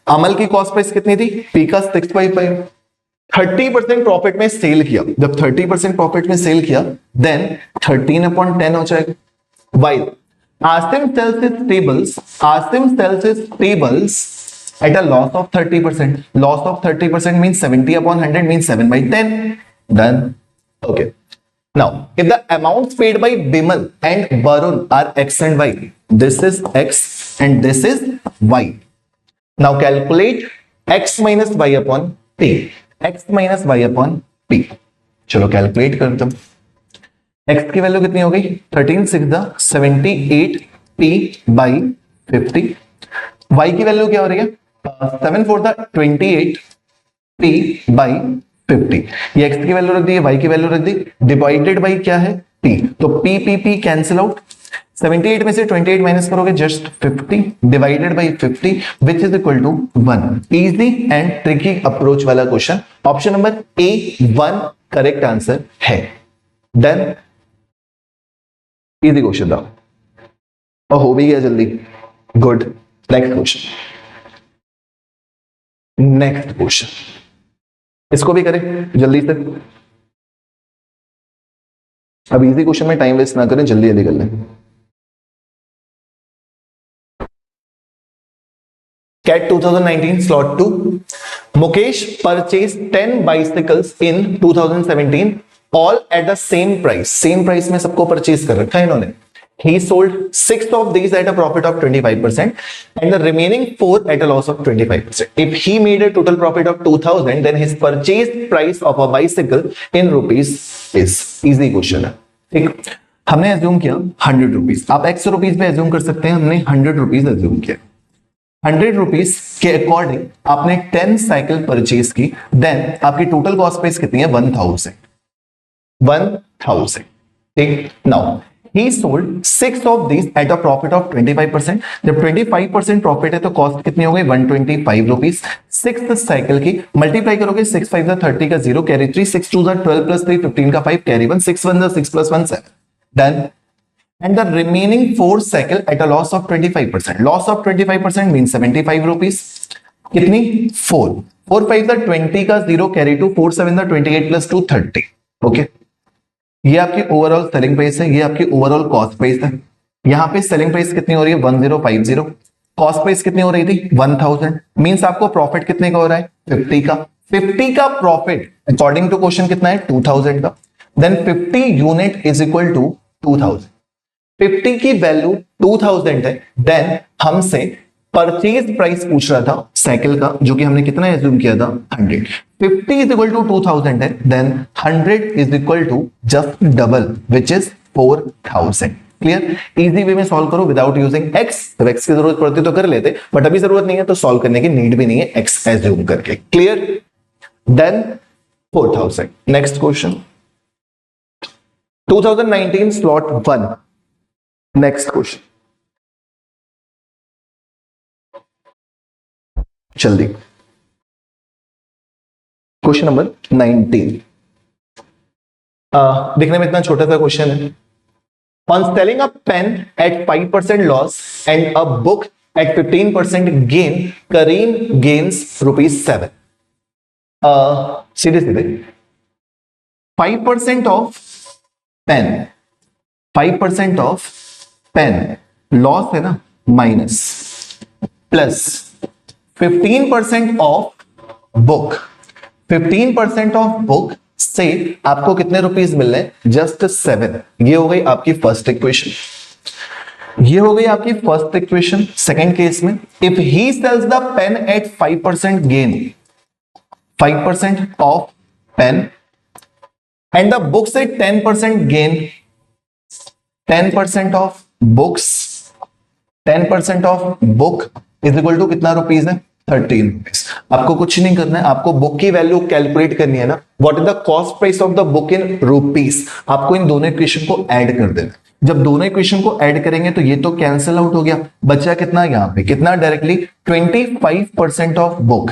अमल की कॉस्ट प्राइस कितनी थी? P का 6/5. 30% प्रॉफिट में सेल किया. जब 30% प्रॉफिट में सेल किया देन 13/10 हो जाएगा. While Asim sells his tables at a loss of 30%. Loss of 30% means 70/100 means 7/10. Done. Okay. Now, if the amounts paid by Bimal and Barun are X and Y, this is X and this is Y. Now calculate X minus Y upon P. X minus Y upon P. चलो calculate करते हैं. X की value कितनी हो गई? 13 6 78 P by 50. Y की value क्या हो रही है? 7 4 28 P by 50. ये X की वैल्यू रख दी, Y की वैल्यू रख दी, डिवाइडेड बाई क्या है? P. तो P कैंसिल आउट. 78 में से 28 माइनस करोगे just 50 divided by 50 which is equal to 1. Easy and tricky approach वाला question. Option number A 1 correct answer है. डन. इजी क्वेश्चन था और हो भी गया जल्दी. गुड. नेक्स्ट क्वेश्चन इसको भी करें जल्दी से. अब इजी क्वेश्चन में टाइम वेस्ट ना करें, जल्दी कर लें. CAT 2019 slot 2. Mukesh purchased 10 bicycles in 2017 all at the same price. Same price में सबको परचेज कर रखा है इन्होंने. He sold 6 of these at a profit of 25% and the remaining 4 at a loss of 25%. If he made a total profit of 2000, then his purchase price of a bicycle in rupees is. Easy question है. ठीक. हमने assume किया 100 rupees. आप x rupees पे assume कर सकते हैं. हमने 100 रुपीज एज्यूम किया. 100 रुपीज के अकॉर्डिंग आपने 10 साइकिल परचेज की. देन आपकी टोटल कॉस्ट प्राइस कितनी है? 1000. ठीक. Now he sold 6 of these eight a profit of 25%. जब 25% प्रॉफिट है तो कॉस्ट कितनी हो गई? 125 रुपीज. 6th साइकिल की मल्टीप्लाई करोगे 6 5 30 का 0 कैरी 3 6 2 12 प्लस 3 15 का 5 carry 1 6 1 6 plus 1 7. Done. And the remaining 4 cycle at a loss of 25%. Loss of 25% means 75 rupees. कितनी? 4. 4 5 the 20 का 0 carry 2 4 7 the 28 plus 2 30. ओके. ये आपकी ओवरऑल सेलिंग प्राइस है, ये आपकी ओवरऑल कॉस्ट प्राइस है. यहाँ पे सेलिंग प्राइस कितनी हो रही है? 1050. कॉस्ट प्राइस कितनी हो रही थी? 1000. मींस आपको प्रॉफिट कितने का हो रहा है? 50 का. 50 का प्रॉफिट अकॉर्डिंग टू क्वेश्चन कितना है? 2000 का. Then 50 unit is equal to 2000. 50 की वैल्यू 2000 है. देन हमसे परचेज प्राइस पूछ रहा था साइकिल का, जो कि हमने कितना एज्यूम किया था? 100. 50 इज इक्वल टू 2000 है. Then 100 is equal to just double which is 4000. Clear. Easy way में सॉल्व करो विदाउट यूजिंग एक्स. जब एक्स की जरूरत पड़ती तो कर लेते, बट अभी जरूरत नहीं है तो सॉल्व करने की नीड भी नहीं है एक्स एज्यूम करके. Clear. Then 4000. Next question 2019 slot 1. Next question जल्दी. Question number 19. दिखने में इतना छोटा सा क्वेश्चन है. On selling a pen at 5% loss and a book at 15% gain, Karim gains ₹7. सीधे 5% of pen, 5% of pen loss है ना, minus plus 15% of book, 15% of book से आपको कितने रुपीस मिल रहे हैं? जस्ट 7। ये हो गई आपकी फर्स्ट इक्वेशन, ये हो गई आपकी फर्स्ट इक्वेशन। सेकंड केस में if he sells the pen at 5% gain, 5% of pen and the books at 10% gain, 10% of books, 10% of book is equal to कितना रुपीस है? 13 रुपीज। आपको कुछ नहीं करना है, आपको बुक की वैल्यू कैलकुलेट करनी है ना। What is the cost price of the book in rupees? आपको इन दोनों इक्वेशन को ऐड कर देना। जब दोनों इक्वेशन को ऐड करेंगे तो ये तो कैंसिल आउट हो गया, बचा कितना यहां पे? कितना directly? 25% of book.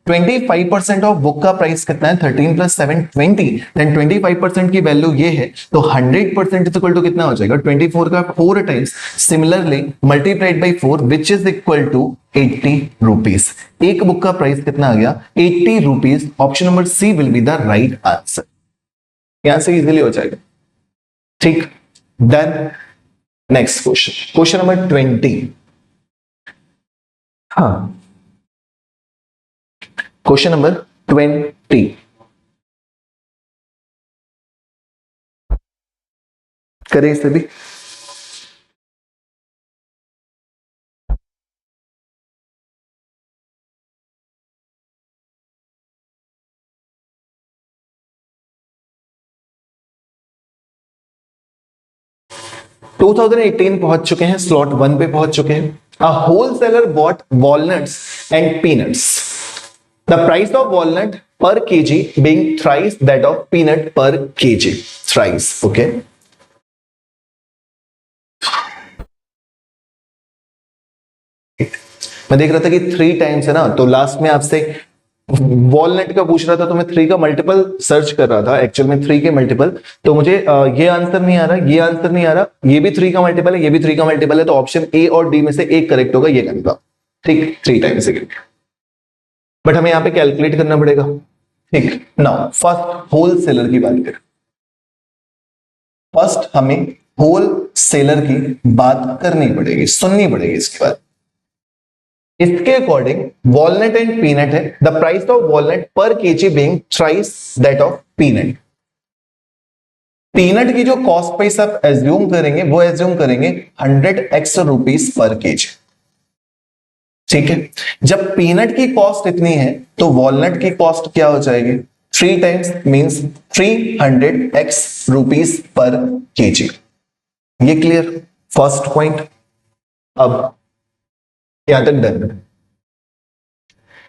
25% of book का प्राइस कितना है? 13 प्लस 7 20। देन 25% की वैल्यू ये है, तो 100% इज इक्वल टू कितना हो जाएगा? 24 का 4 times, similarly multiplied by 4 which is equal to 80 rupees. एक बुक का प्राइस कितना आ गया? 80 rupees. Option number C will be the right answer. यहां से इजीली हो जाएगा। ठीक, done. Next question, question number 20। हाँ, क्वेश्चन नंबर 20 करें इसे भी। टू 2018 पहुंच चुके हैं, स्लॉट 1 पे पहुंच चुके हैं। A wholesaler bought walnuts and peanuts, the price of walnut per kg being thrice that of peanut per kg, thrice. Okay, मैं देख रहा था कि 3 टाइम्स है ना, तो लास्ट में आपसे वॉलनट का पूछ रहा था तो मैं 3 का मल्टीपल सर्च कर रहा था, एक्चुअल में 3 के मल्टीपल। तो मुझे ये आंसर नहीं आ रहा, ये आंसर नहीं आ रहा, ये भी 3 का मल्टीपल है, ये भी 3 का मल्टीपल है, तो ऑप्शन ए और डी में से एक करेक्ट होगा, ये करेक्ट। ठीक, 3 टाइम्स अगेन, बट हमें यहां पे कैलकुलेट करना पड़ेगा। ठीक, नाउ फर्स्ट होलसेलर की बात करें। फर्स्ट हमें होलसेलर की बात करनी पड़ेगी, सुननी पड़ेगी इसके बाद। इसके अकॉर्डिंग वॉलनट एंड पीनट है, the price of walnut per kg being thrice that of peanut. Peanut की जो कॉस्ट प्राइस आप एज्यूम करेंगे वो एज्यूम करेंगे 100x रुपीस पर केजी। ठीक है, जब पीनट की कॉस्ट इतनी है तो वॉलनट की कॉस्ट क्या हो जाएगी? 3 times means 300x rupees per KG. ये क्लियर? First point. अब यहां तक done.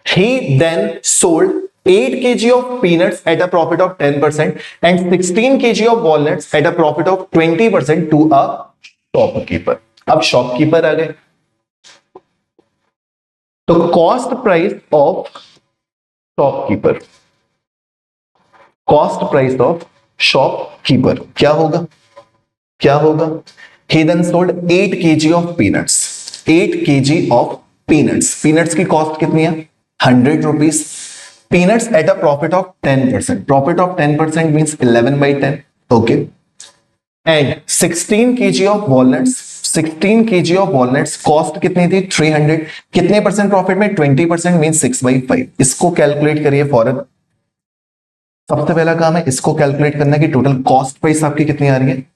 He then sold 8 kg of peanuts at a profit of 10% and 16 kg of walnuts at a profit of 20% to a shopkeeper. अब shopkeeper आ गए, तो cost price of shopkeeper, cost price of shopkeeper क्या होगा? क्या होगा? He then sold 8 kg of peanuts, 8 kg of peanuts. Peanuts की cost कितनी है? 100 rupees. Peanuts eight a profit of 10%, profit of 10% means 11/10। Okay, and 16 kg of walnuts, 16 kg of walnuts cost कितनी थी? 300। कितने परसेंट प्रॉफिट में? 20% means 6/5। इसको calculate करिए फौरन। सबसे पहला काम है इसको कैलकुलेट करना कि टोटल कॉस्ट प्राइस आपकी कितनी आ रही है।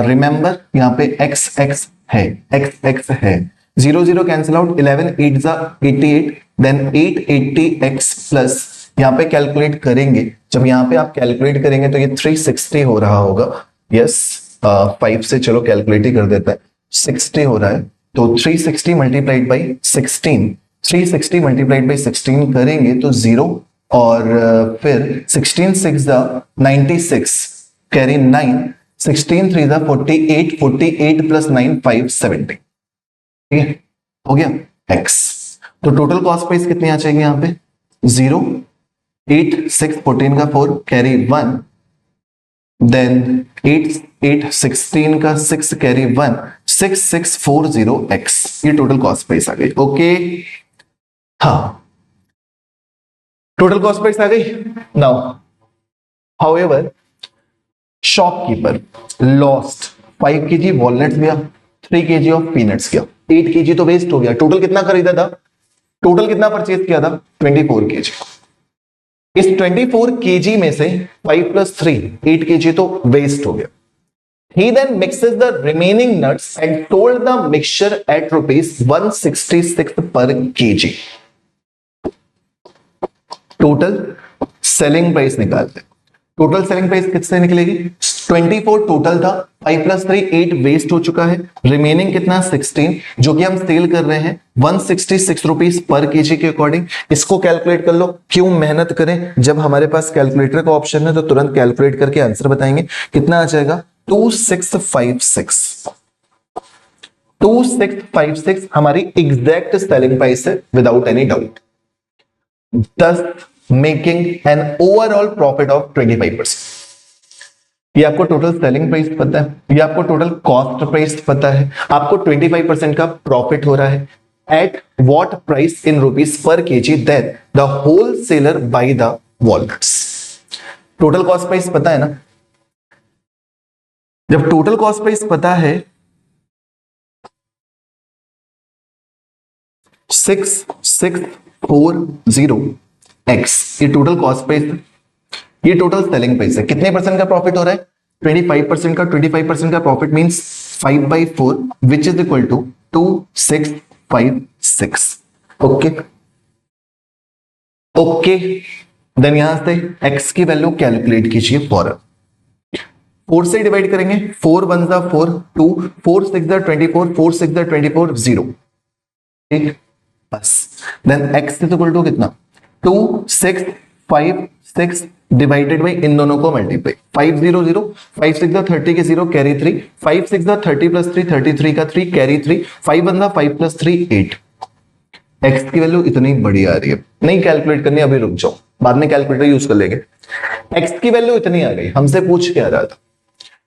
रिमेंबर यहाँ पे x है, x है, 0 0 कैंसिल आउट, 11 8 जा 88, देन 880x प्लस यहाँ पे कैलकुलेट करेंगे। जब यहाँ पे आप कैलकुलेट करेंगे तो ये 360 हो रहा होगा। यस, 5 से चलो कैलकुलेट ही कर देता है, 60 हो रहा है। तो 360 मल्टीप्लाइड बाई 16, 360 मल्टीप्लाइड बाई 16 करेंगे तो 0, और फिर 16 6 जा 96, कैरी 9, 16 3 जा 48, 48 प्लस 9 570। ठीक है, हो गया x। तो टोटल कॉस्ट प्राइस कितनी आ जाएगी यहाँ पे? 0, 8 6 14 का 4, कैरी 1, देन 8 8 16 का 6, कैरी 1, 6640x। ये टोटल कॉस्ट प्राइस आ गई। ओके, हाँ, टोटल कॉस्ट प्राइस आ गई। Now however shopkeeper lost 5 kg walnuts गया, 3 kg ऑफ पीनट्स गया। 8 केजी तो वेस्ट हो गया। टोटल कितना खरीदा था, टोटल कितना परचेज किया था, 24 केजी। इस 24 केजी में से 5 + 3 8 केजी तो वेस्ट हो गया। He then mixes the remaining nuts and sold the mixture at rupees 166 per kg. Total selling price निकालते हैं। टोटल सेलिंग प्राइस किससे निकलेगी, 24 टोटल था, 5 + 3 8 वेस्ट हो चुका है, रिमेनिंग कितना 16, जो कि हम सेल कर रहे हैं 166 रुपीस पर केजी के अकॉर्डिंग। इसको कैलकुलेट कर लो। क्यों मेहनत करें, जब हमारे पास कैलकुलेटर का ऑप्शन है तो तुरंत कैलकुलेट करके आंसर बताएंगे। कितना आ जाएगा, 2656 हमारी एग्जैक्ट सेलिंग प्राइस है without any doubt, thus making an overall profit of 25%। ये आपको टोटल सेलिंग प्राइस पता है, ये आपको टोटल कॉस्ट प्राइस पता है, आपको 25% का प्रॉफिट हो रहा है। At what price in rupees per kg then the wholesaler buy the walnuts. Total cost price पता है ना, जब टोटल कॉस्ट प्राइस पता है 6640x, ये टोटल कॉस्ट प्राइस है, ये टोटल सेलिंग प्राइस है। कितने परसेंट का प्रॉफिट हो रहा है, 25% का। 25% का profit means 5/4 which is equal to 2656। Okay okay, then यहां से x की वैल्यू कैलकुलेट कीजिए फॉरन। 4 से डिवाइड करेंगे, 4 1 जा 4 2, 4 6 जा 24, 4 6 जा 24 0, ठीक बस। Then x is equal to कितना, 2656 डिवाइडेड बाई इन दोनों को मल्टीप्लाई, 500 5 6 जा 30 के 0 कैरी 3, 5 6 जा 30 + 3 33 का 3 कैरी 3, 5 1 जा 5 + 3 8। x की वैल्यू इतनी बड़ी आ रही है, नहीं कैलकुलेट करनी, अभी रुक जाओ, बाद में कैलकुलेटर यूज कर लेंगे। x की वैल्यू इतनी आ गई, हमसे पूछ के आ रहा था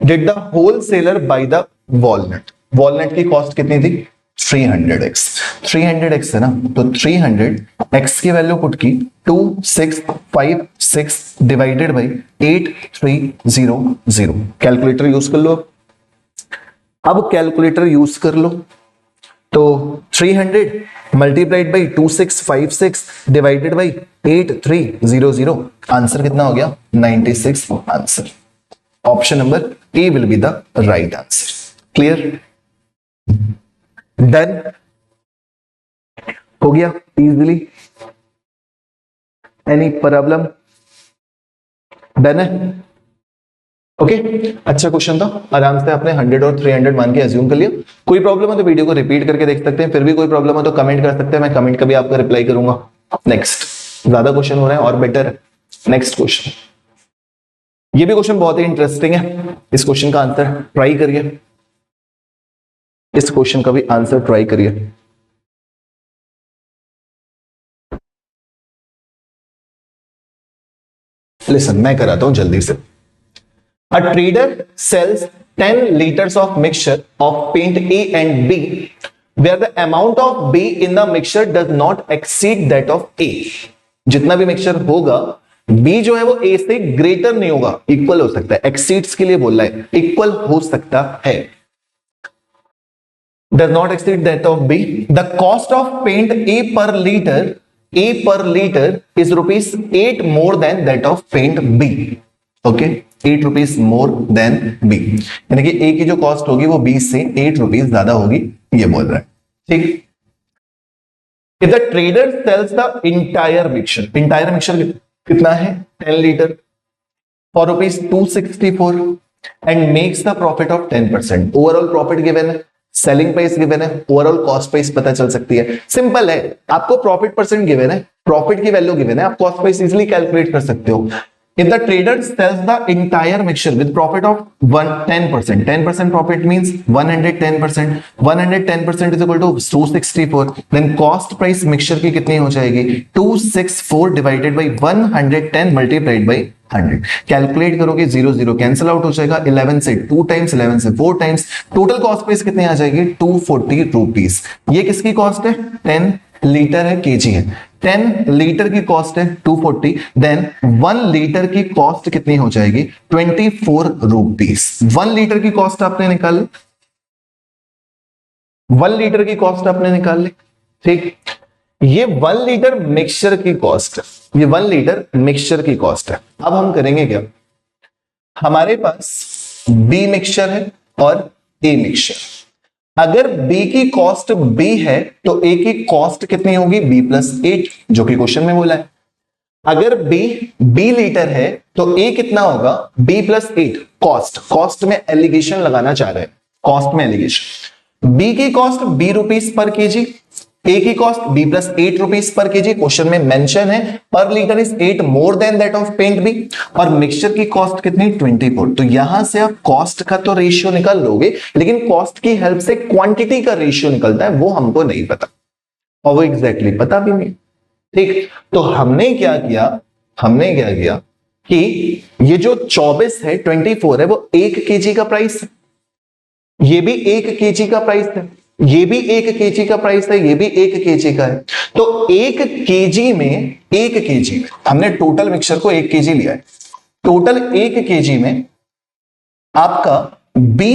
did the wholesaler buy the walnut. Walnut की कॉस्ट कितनी थी, 300x। 300x है ना, तो 300 x की वैल्यू पुट की 2656 डिवाइडेड बाई 8300। कैलकुलेटर यूज कर लो। अब कैलकुलेटर यूज कर लो तो 300 multiplied by 2656 divided by 8300, answer कितना हो गया, 96 answer. Option number A will be the right answer. Clear, done हो गया इजीली, एनी प्रॉब्लम, डन है। ओके अच्छा क्वेश्चन था, आराम से आपने 100 और 300 मान के अज्यूम कर लिया। कोई प्रॉब्लम है तो वीडियो को रिपीट करके देख सकते हैं, फिर भी कोई प्रॉब्लम है तो कमेंट कर सकते हैं, मैं कमेंट का भी आपका रिप्लाई करूंगा। नेक्स्ट, ज्यादा क्वेश्चन हो रहे हैं और बेटर है। नेक्स्ट क्वेश्चन, ये भी क्वेश्चन बहुत ही इंटरेस्टिंग है, इस क्वेश्चन का आंसर ट्राई करिए, इस क्वेश्चन का भी आंसर ट्राई करिए। लिसन, मैं कराता हूं जल्दी से। A trader sells 10 liters of mixture of paint A and B where the amount of B in the mixture does not exceed that of A। जितना भी मिक्सचर होगा B जो है वो A से ग्रेटर नहीं होगा, इक्वल हो सकता है, एक्सीड्स के लिए बोल रहा है, इक्वल हो सकता है, does not exceed that of B। The cost of paint A per liter is rupees 8 more than that of paint B। Okay 8 rupees more than B, यानी कि ए की जो कॉस्ट होगी वो बी से 8 रुपीज ज्यादा होगी, ये बोल रहा है, ठीक। If the trader sells the entire mixture कितना है 10 litre for rupees 264 and makes the profit of 10%। Overall profit given है, सेलिंग प्राइस गिवन है, ओवरऑल कॉस्ट प्राइस पता चल सकती है। सिंपल है, आपको प्रॉफिट परसेंट गिवन है, प्रॉफिट की वैल्यू गिवन है, आप कॉस्ट प्राइस इजीली कैलकुलेट कर सकते हो। If the trader sells the entire mixture with profit of 10%, 10% profit means 110%, 110% is equal to 264, then cost price mixture की कितनी हो जाएगी, 264 divided by 110 multiplied by 100। Calculate करोगे 0 0 कैंसिल आउट हो जाएगा, 11 से 2 टाइम्स, 11 से 4 टाइम्स, टोटल कॉस्ट प्राइस कितनी आ जाएगी, 240 रुपीज। ये किसकी कॉस्ट है, 10 लीटर है, केजी है, 10 लीटर की कॉस्ट है 240, देन 1 लीटर की कॉस्ट कितनी हो जाएगी, 24 रुपीज। 1 लीटर की कॉस्ट आपने निकाल, 1 लीटर की कॉस्ट आपने निकाल ली, ठीक। ये 1 लीटर मिक्सचर की कॉस्ट है, ये 1 लीटर मिक्सचर की कॉस्ट है। अब हम करेंगे क्या, हमारे पास बी मिक्सचर है और ए मिक्सचर। अगर बी की कॉस्ट बी है तो ए की कॉस्ट कितनी होगी, b+8, जो कि क्वेश्चन में बोला है। अगर बी लीटर है तो ए कितना होगा, b+8। कॉस्ट में एलिगेशन लगाना चाह रहे हैं, कॉस्ट में एलिगेशन। बी की कॉस्ट ₹b/kg, ए की कॉस्ट b+8 ₹/kg। क्वेश्चन में मेंशन है per litre is 8 more than that of paint B, और मिक्सचर की कॉस्ट कितनी, 24। तो यहां से आप कॉस्ट का तो रेशियो निकाल लोगे, लेकिन कॉस्ट की हेल्प से क्वांटिटी का रेशियो निकलता है, वो हमको नहीं पता, और वो एग्जैक्टली पता भी नहीं, ठीक। तो हमने क्या किया, कि ये जो 24 है, 24 है, वो 1 kg का प्राइस है, ये भी 1 kg का प्राइस है, ये भी 1 kg का प्राइस है, ये भी 1 kg का है। तो 1 kg में, 1 kg में हमने टोटल मिक्सचर को 1 kg लिया है, टोटल 1 kg में आपका बी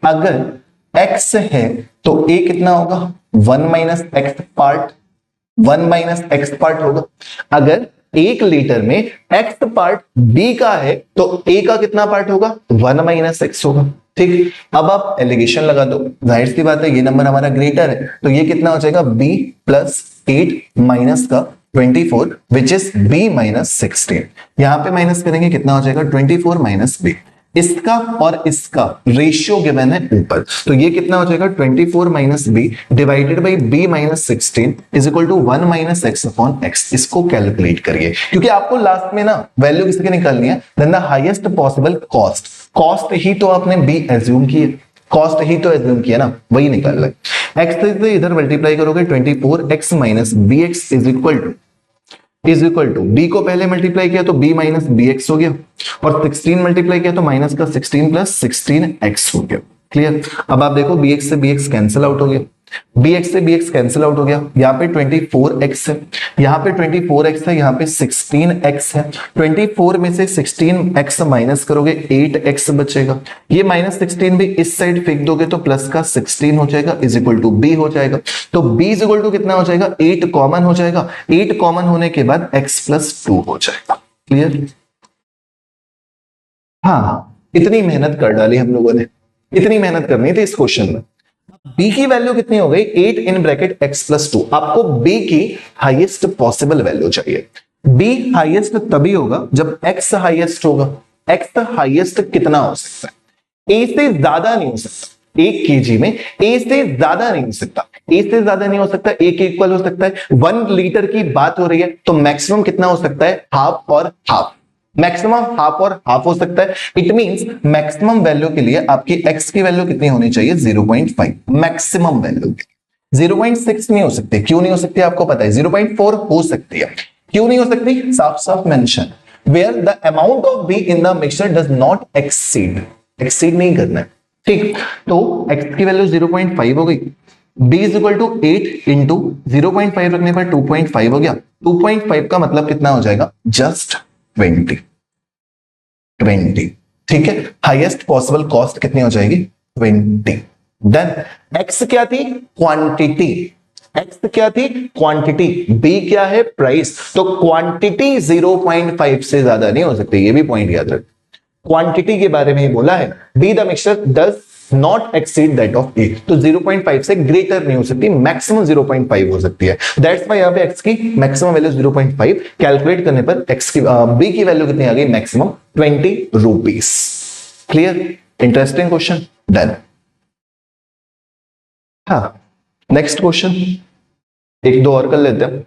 अगर x है तो a कितना होगा, 1 - x पार्ट होगा। अगर 1 लीटर में x पार्ट b का है तो a का कितना पार्ट होगा, 1 - x होगा, ठीक। अब आप एलिगेशन लगा दो, जाहिर सी बात है ये नंबर हमारा ग्रेटर है, तो ये कितना हो जाएगा, b+8 माइनस का 24 विच इज b-16। यहां पे माइनस करेंगे, कितना हो जाएगा, 24 - b। इसका और इसका रेशियो गिवन है ऊपर, तो ये कितना हो जाएगा, 24 - b divided by b-16 is equal to 1 - x/x। इसको कैलकुलेट करिए, क्योंकि आपको लास्ट में ना वैल्यू किसकी निकालनी है, then the highest possible cost ही तो आपने b एज्यूम की है, कॉस्ट ही तो एज्यूम किया ना, वही निकाल रहा है। x से इधर मल्टीप्लाई करोगे, 24x - bx is equal to b को पहले मल्टीप्लाई किया तो b - bx हो गया, और 16 मल्टीप्लाई किया तो माइनस का 16 + 16x हो गया। क्लियर। अब आप देखो bx से bx कैंसिल आउट हो गया, bx से bx कैंसिल आउट हो गया, यहाँ पे 24x है, यहाँ पे 24x है, यहाँ पे 16x है। 24 में से 16x माइनस करोगे, 8x बचेगा। ये -16 भी इस साइड फेंक दोगे तो प्लस का 16 हो जाएगा, इज इक्वल टू b हो जाएगा। तो b इज इक्वल टू कितना हो जाएगा, 8 कॉमन हो जाएगा। 8 कॉमन होने के बाद x+2 हो जाएगा। क्लियर। हाँ, इतनी मेहनत कर डाली हम लोगों ने, इतनी मेहनत करनी थी इस क्वेश्चन में। b की वैल्यू कितनी हो गई, 8 इन ब्रैकेट x+2। आपको b की हाईएस्ट पॉसिबल वैल्यू चाहिए। b हाईएस्ट तभी होगा जब x हाईएस्ट होगा। x हाईएस्ट कितना हो सकता है, a से ज्यादा नहीं हो सकता, 1 kg में a से ज्यादा नहीं हो सकता, a से ज्यादा नहीं हो सकता, a के इक्वल हो सकता है। 1 लीटर की बात हो रही है तो मैक्सिमम कितना हो सकता है, हाफ और हाफ, मैक्सिमम हाफ और हाफ हो सकता है। इट मींस मैक्सिमम वैल्यू के लिए आपकी x की वैल्यू कितनी होनी चाहिए, 0.5 मैक्सिमम वैल्यू। 0.6 नहीं हो सकती, क्यों नहीं हो सकती आपको पता है, 0.4 हो सकती है, क्यों नहीं हो सकती, साफ साफ mention, where the amount of b in the mixture does not exceed नहीं करना है, ठीक। तो x की वैल्यू 0.5 हो गई, b is equal to 8 into 0.5 रखने पर 2.5 हो गया। 2.5 का मतलब कितना हो जाएगा, जस्ट 20, ठीक है। हाईएस्ट पॉसिबल कॉस्ट कितनी हो जाएगी, 20। देन x क्या थी, क्वांटिटी, x क्या थी, क्वांटिटी, b क्या है, प्राइस। तो क्वांटिटी 0.5 से ज्यादा नहीं हो सकती, ये भी पॉइंट याद रख, क्वांटिटी के बारे में ही बोला है। B the mixture does not exceed that of A, तो 0.5 से ग्रेटर नहीं हो सकती, मैक्सिमम 0.5 हो सकती है। दैट्स व्हाई यहां पे x की मैक्सिमम वैल्यू 0.5, कैलकुलेट करने पर x की b की वैल्यू कितनी आ गई, maximum 20 rupees. Clear, interesting question. Done. हाँ, नेक्स्ट क्वेश्चन, एक दो और कर लेते हैं।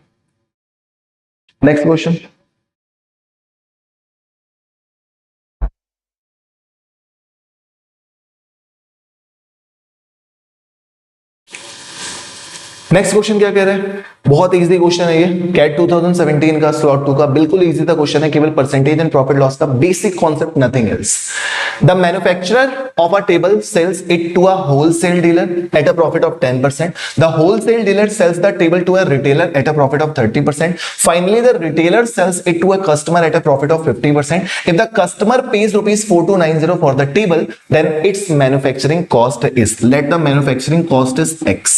नेक्स्ट क्वेश्चन, नेक्स्ट क्वेश्चन क्या कह रहे हैं, बहुत इजी क्वेश्चन है ये, कैट 2017 का स्लॉट 2 का, बिल्कुल इजी था क्वेश्चन है, केवल परसेंटेज एंड प्रॉफिट लॉस का basic concept, nothing else. The manufacturer of a table sells it to a wholesale dealer at a profit of 10%. The wholesale dealer sells the table to a retailer at a profit of 30%. Finally the retailer sells it to a customer at a profit of 50%. If the customer pays rupees 4290 for the table, then its manufacturing cost is, let the manufacturing cost is X.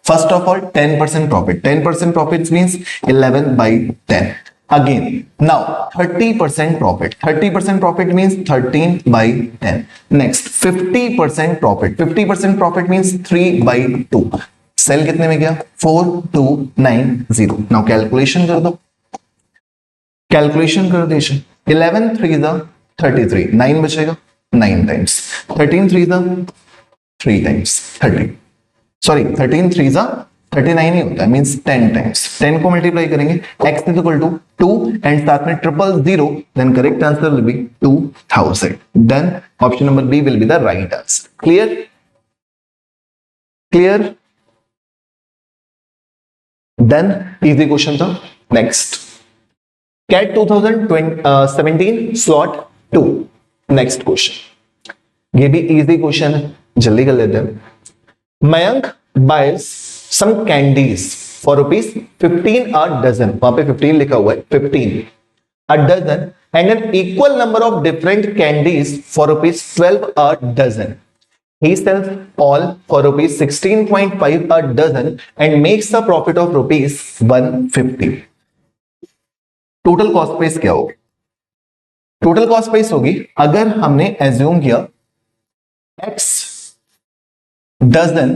First of all, 10% profit. 10% profit means 11 by 10. Again, now 30% profit. 30% profit means 13 by 10. Next, 50% profit. 50% profit means 3 by 2. Cell कितने में गया? 4290. Now calculation कर दो. Calculation कर दीजिए. 11 3 is 33. 9 बचेगा. 9 times. 13 3 is 3 times. 30. Sorry 13 3 जा 39 ही होता है, मींस 10 टाइम्स 10 को मल्टीप्लाई करेंगे, x is equal to 2 and साथ में 000, then correct answer will be 2000. Then option number B will be the right answer. Clear? Clear? Then easy question था. Next, CAT 2017 slot 2. Next question, ये भी easy question है, जल्दी कर लेते हैं. Mayank buys some candies for rupees 15 a dozen. वहां पे 15 लिखा हुआ है, 15 a dozen, and an equal number of different candies for rupees 12 a dozen. He sells all for rupees 16.5 a dozen and makes a profit of rupees 150. Total cost price क्या होगी? Total cost price होगी, अगर हमने assume किया x dozen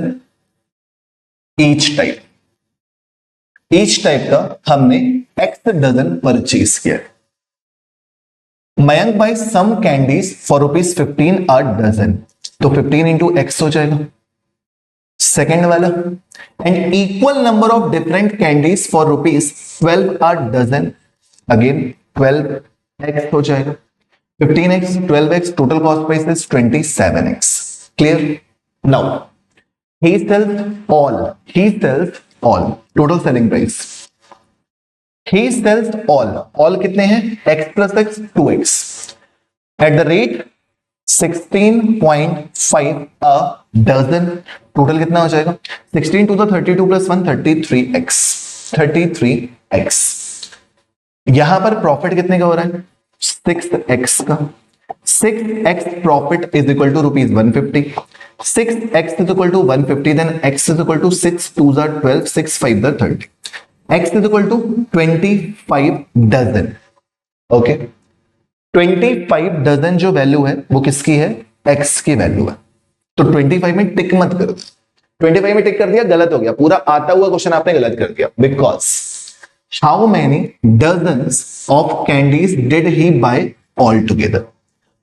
each type का हमने x dozen purchase किया. Mayank buy some candies for rupees 15 a dozen, तो 15 इंटू एक्स हो जाएगा सेकेंड वाला, and equal number of different candies for rupees 12 a dozen, again 12x हो जाएगा. 15x 12x, total cost price is 27x. Clear? Now he sells all total selling price, he sells all कितने हैं? x plus x 2x at the rate 16.5 a dozen. Total कितना हो जाएगा? 16 to the 32 plus 1 33x. यहां पर profit कितने का हो रहा है? 6x का. 6x profit is equal to rupees 150. 6x is equal to 150, then x is equal to 6 2s are 12, 6 5s are 30. x is equal to 25 dozen. Okay, 25 dozen जो value है वो किसकी है? x की वैल्यू है. तो 25 में टिक मत करो. 25 में टिक कर दिया, गलत हो गया. पूरा आता हुआ क्वेश्चन आपने गलत कर दिया. Because how many dozens of candies did he buy all together?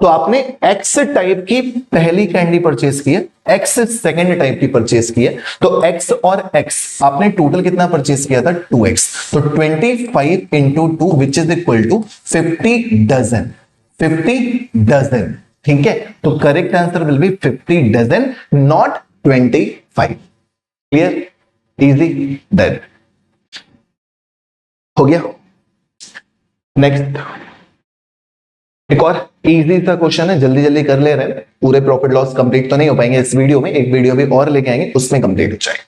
तो आपने एक्स टाइप की पहली कैंडी परचेस की है, एक्स सेकेंड टाइप की परचेस की है, तो एक्स और एक्स आपने टोटल कितना परचेस किया था? 2x. तो 25 into 2 which is equal to 50 dozen. 50 dozen. ठीक है, तो correct answer will be 50 dozen, not 25. Clear? Easy? Done. हो गया. नेक्स्ट, एक और इजी सा क्वेश्चन है, जल्दी जल्दी कर ले रहे हैं. पूरे प्रॉफिट लॉस कंप्लीट तो नहीं हो पाएंगे इस वीडियो में, एक वीडियो भी और लेके आएंगे, उसमें कंप्लीट हो जाएगा.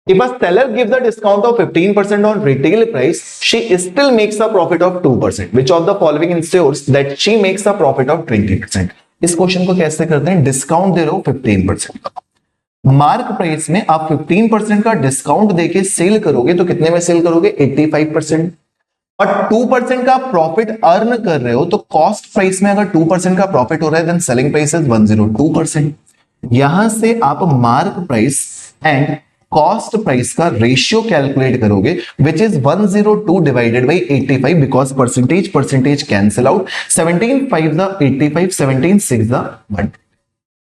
If a seller gives a discount of 15% on retail price, she still makes a profit of 2%. Which of the following ensures that she makes a profit of 20%? इस क्वेश्चन को कैसे करते हैं? डिस्काउंट दे रहे हो 15% का, मार्क प्राइस में आप 15% का डिस्काउंट देके सेल करोगे तो कितने में सेल करोगे? 85%. और 2% का प्रॉफिट अर्न कर रहे हो, तो कॉस्ट प्राइस में अगर 2% का प्रॉफिट हो रहा है, देन सेलिंग प्राइस इज 102%. यहां से आप mark price and cost price का रेशियो कैलकुलेट करोगे, which is 102 divided by 85, because percentage cancel out. 17 5 the 85, 17 6 the 1.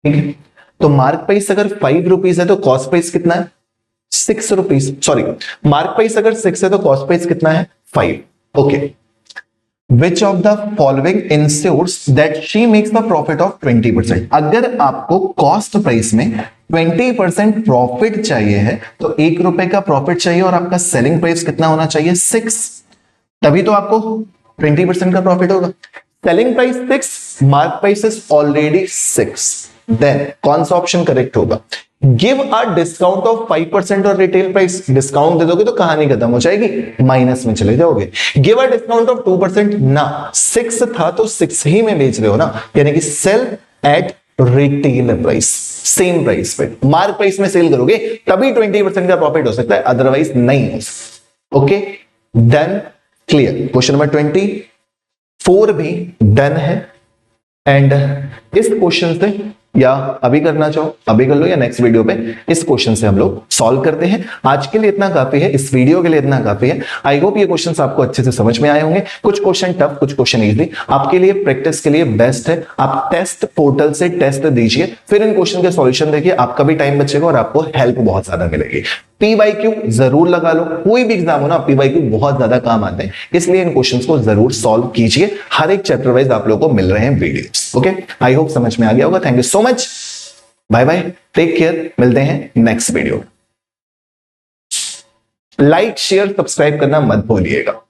ठीक है, तो मार्क प्राइस अगर 5 रुपीज है तो कॉस्ट प्राइस कितना है? 6 रुपीज. सॉरी, मार्क प्राइस अगर 6 है तो कॉस्ट प्राइस कितना है? 5. Okay, which of the following ensures that she makes the profit of 20%। अगर आपको कॉस्ट प्राइस में 20% प्रॉफिट चाहिए है तो ₹1 का प्रॉफिट चाहिए और आपका सेलिंग प्राइस कितना होना चाहिए 6, तभी तो आपको 20% का प्रॉफिट होगा। Selling price 6, mark price is already 6, then कौन सा ऑप्शन करेक्ट होगा? गिव अ डिस्काउंट ऑफ 5% और रिटेल प्राइस, डिस्काउंट दे दोगे तो कहानी खत्म हो जाएगी, माइनस में चले जाओगे। गिव अ डिस्काउंट ऑफ 2% ना, 6 था तो 6 ही में बेच रहे हो ना, यानी कि sell at retail price, same price पे। मार्क प्राइस में सेल करोगे तभी 20% का प्रॉफिट हो सकता है, अदरवाइज नहीं हो सकता। Okay, then clear. Question number 24 भी डन है। एंड इस क्वेश्चन से या अभी करना चाहो अभी कर लो या नेक्स्ट वीडियो पे इस क्वेश्चन से हम लोग सॉल्व करते हैं। आज के लिए इतना काफी है, इस वीडियो के लिए इतना काफी है। आई होप ये क्वेश्चंस आपको अच्छे से समझ में आए होंगे। कुछ क्वेश्चन टफ, कुछ क्वेश्चन इजी, आपके लिए प्रैक्टिस के लिए बेस्ट है। आप टेस्ट पोर्टल से टेस्ट दीजिए, फिर इन क्वेश्चन के सॉल्यूशन देखिए, आपका भी टाइम बचेगा और आपको हेल्प बहुत ज्यादा मिलेगी। PYQ जरूर लगा लो, कोई भी एग्जाम हो ना PYQ बहुत ज्यादा काम आते हैं, इसलिए इन क्वेश्चंस को जरूर सॉल्व कीजिए। हर एक चैप्टर वाइज आप लोगों को मिल रहे हैं वीडियोस। ओके, आई होप समझ में आ गया होगा। Thank you so much, bye bye, take care, मिलते हैं next video. Like share subscribe करना मत भूलिएगा।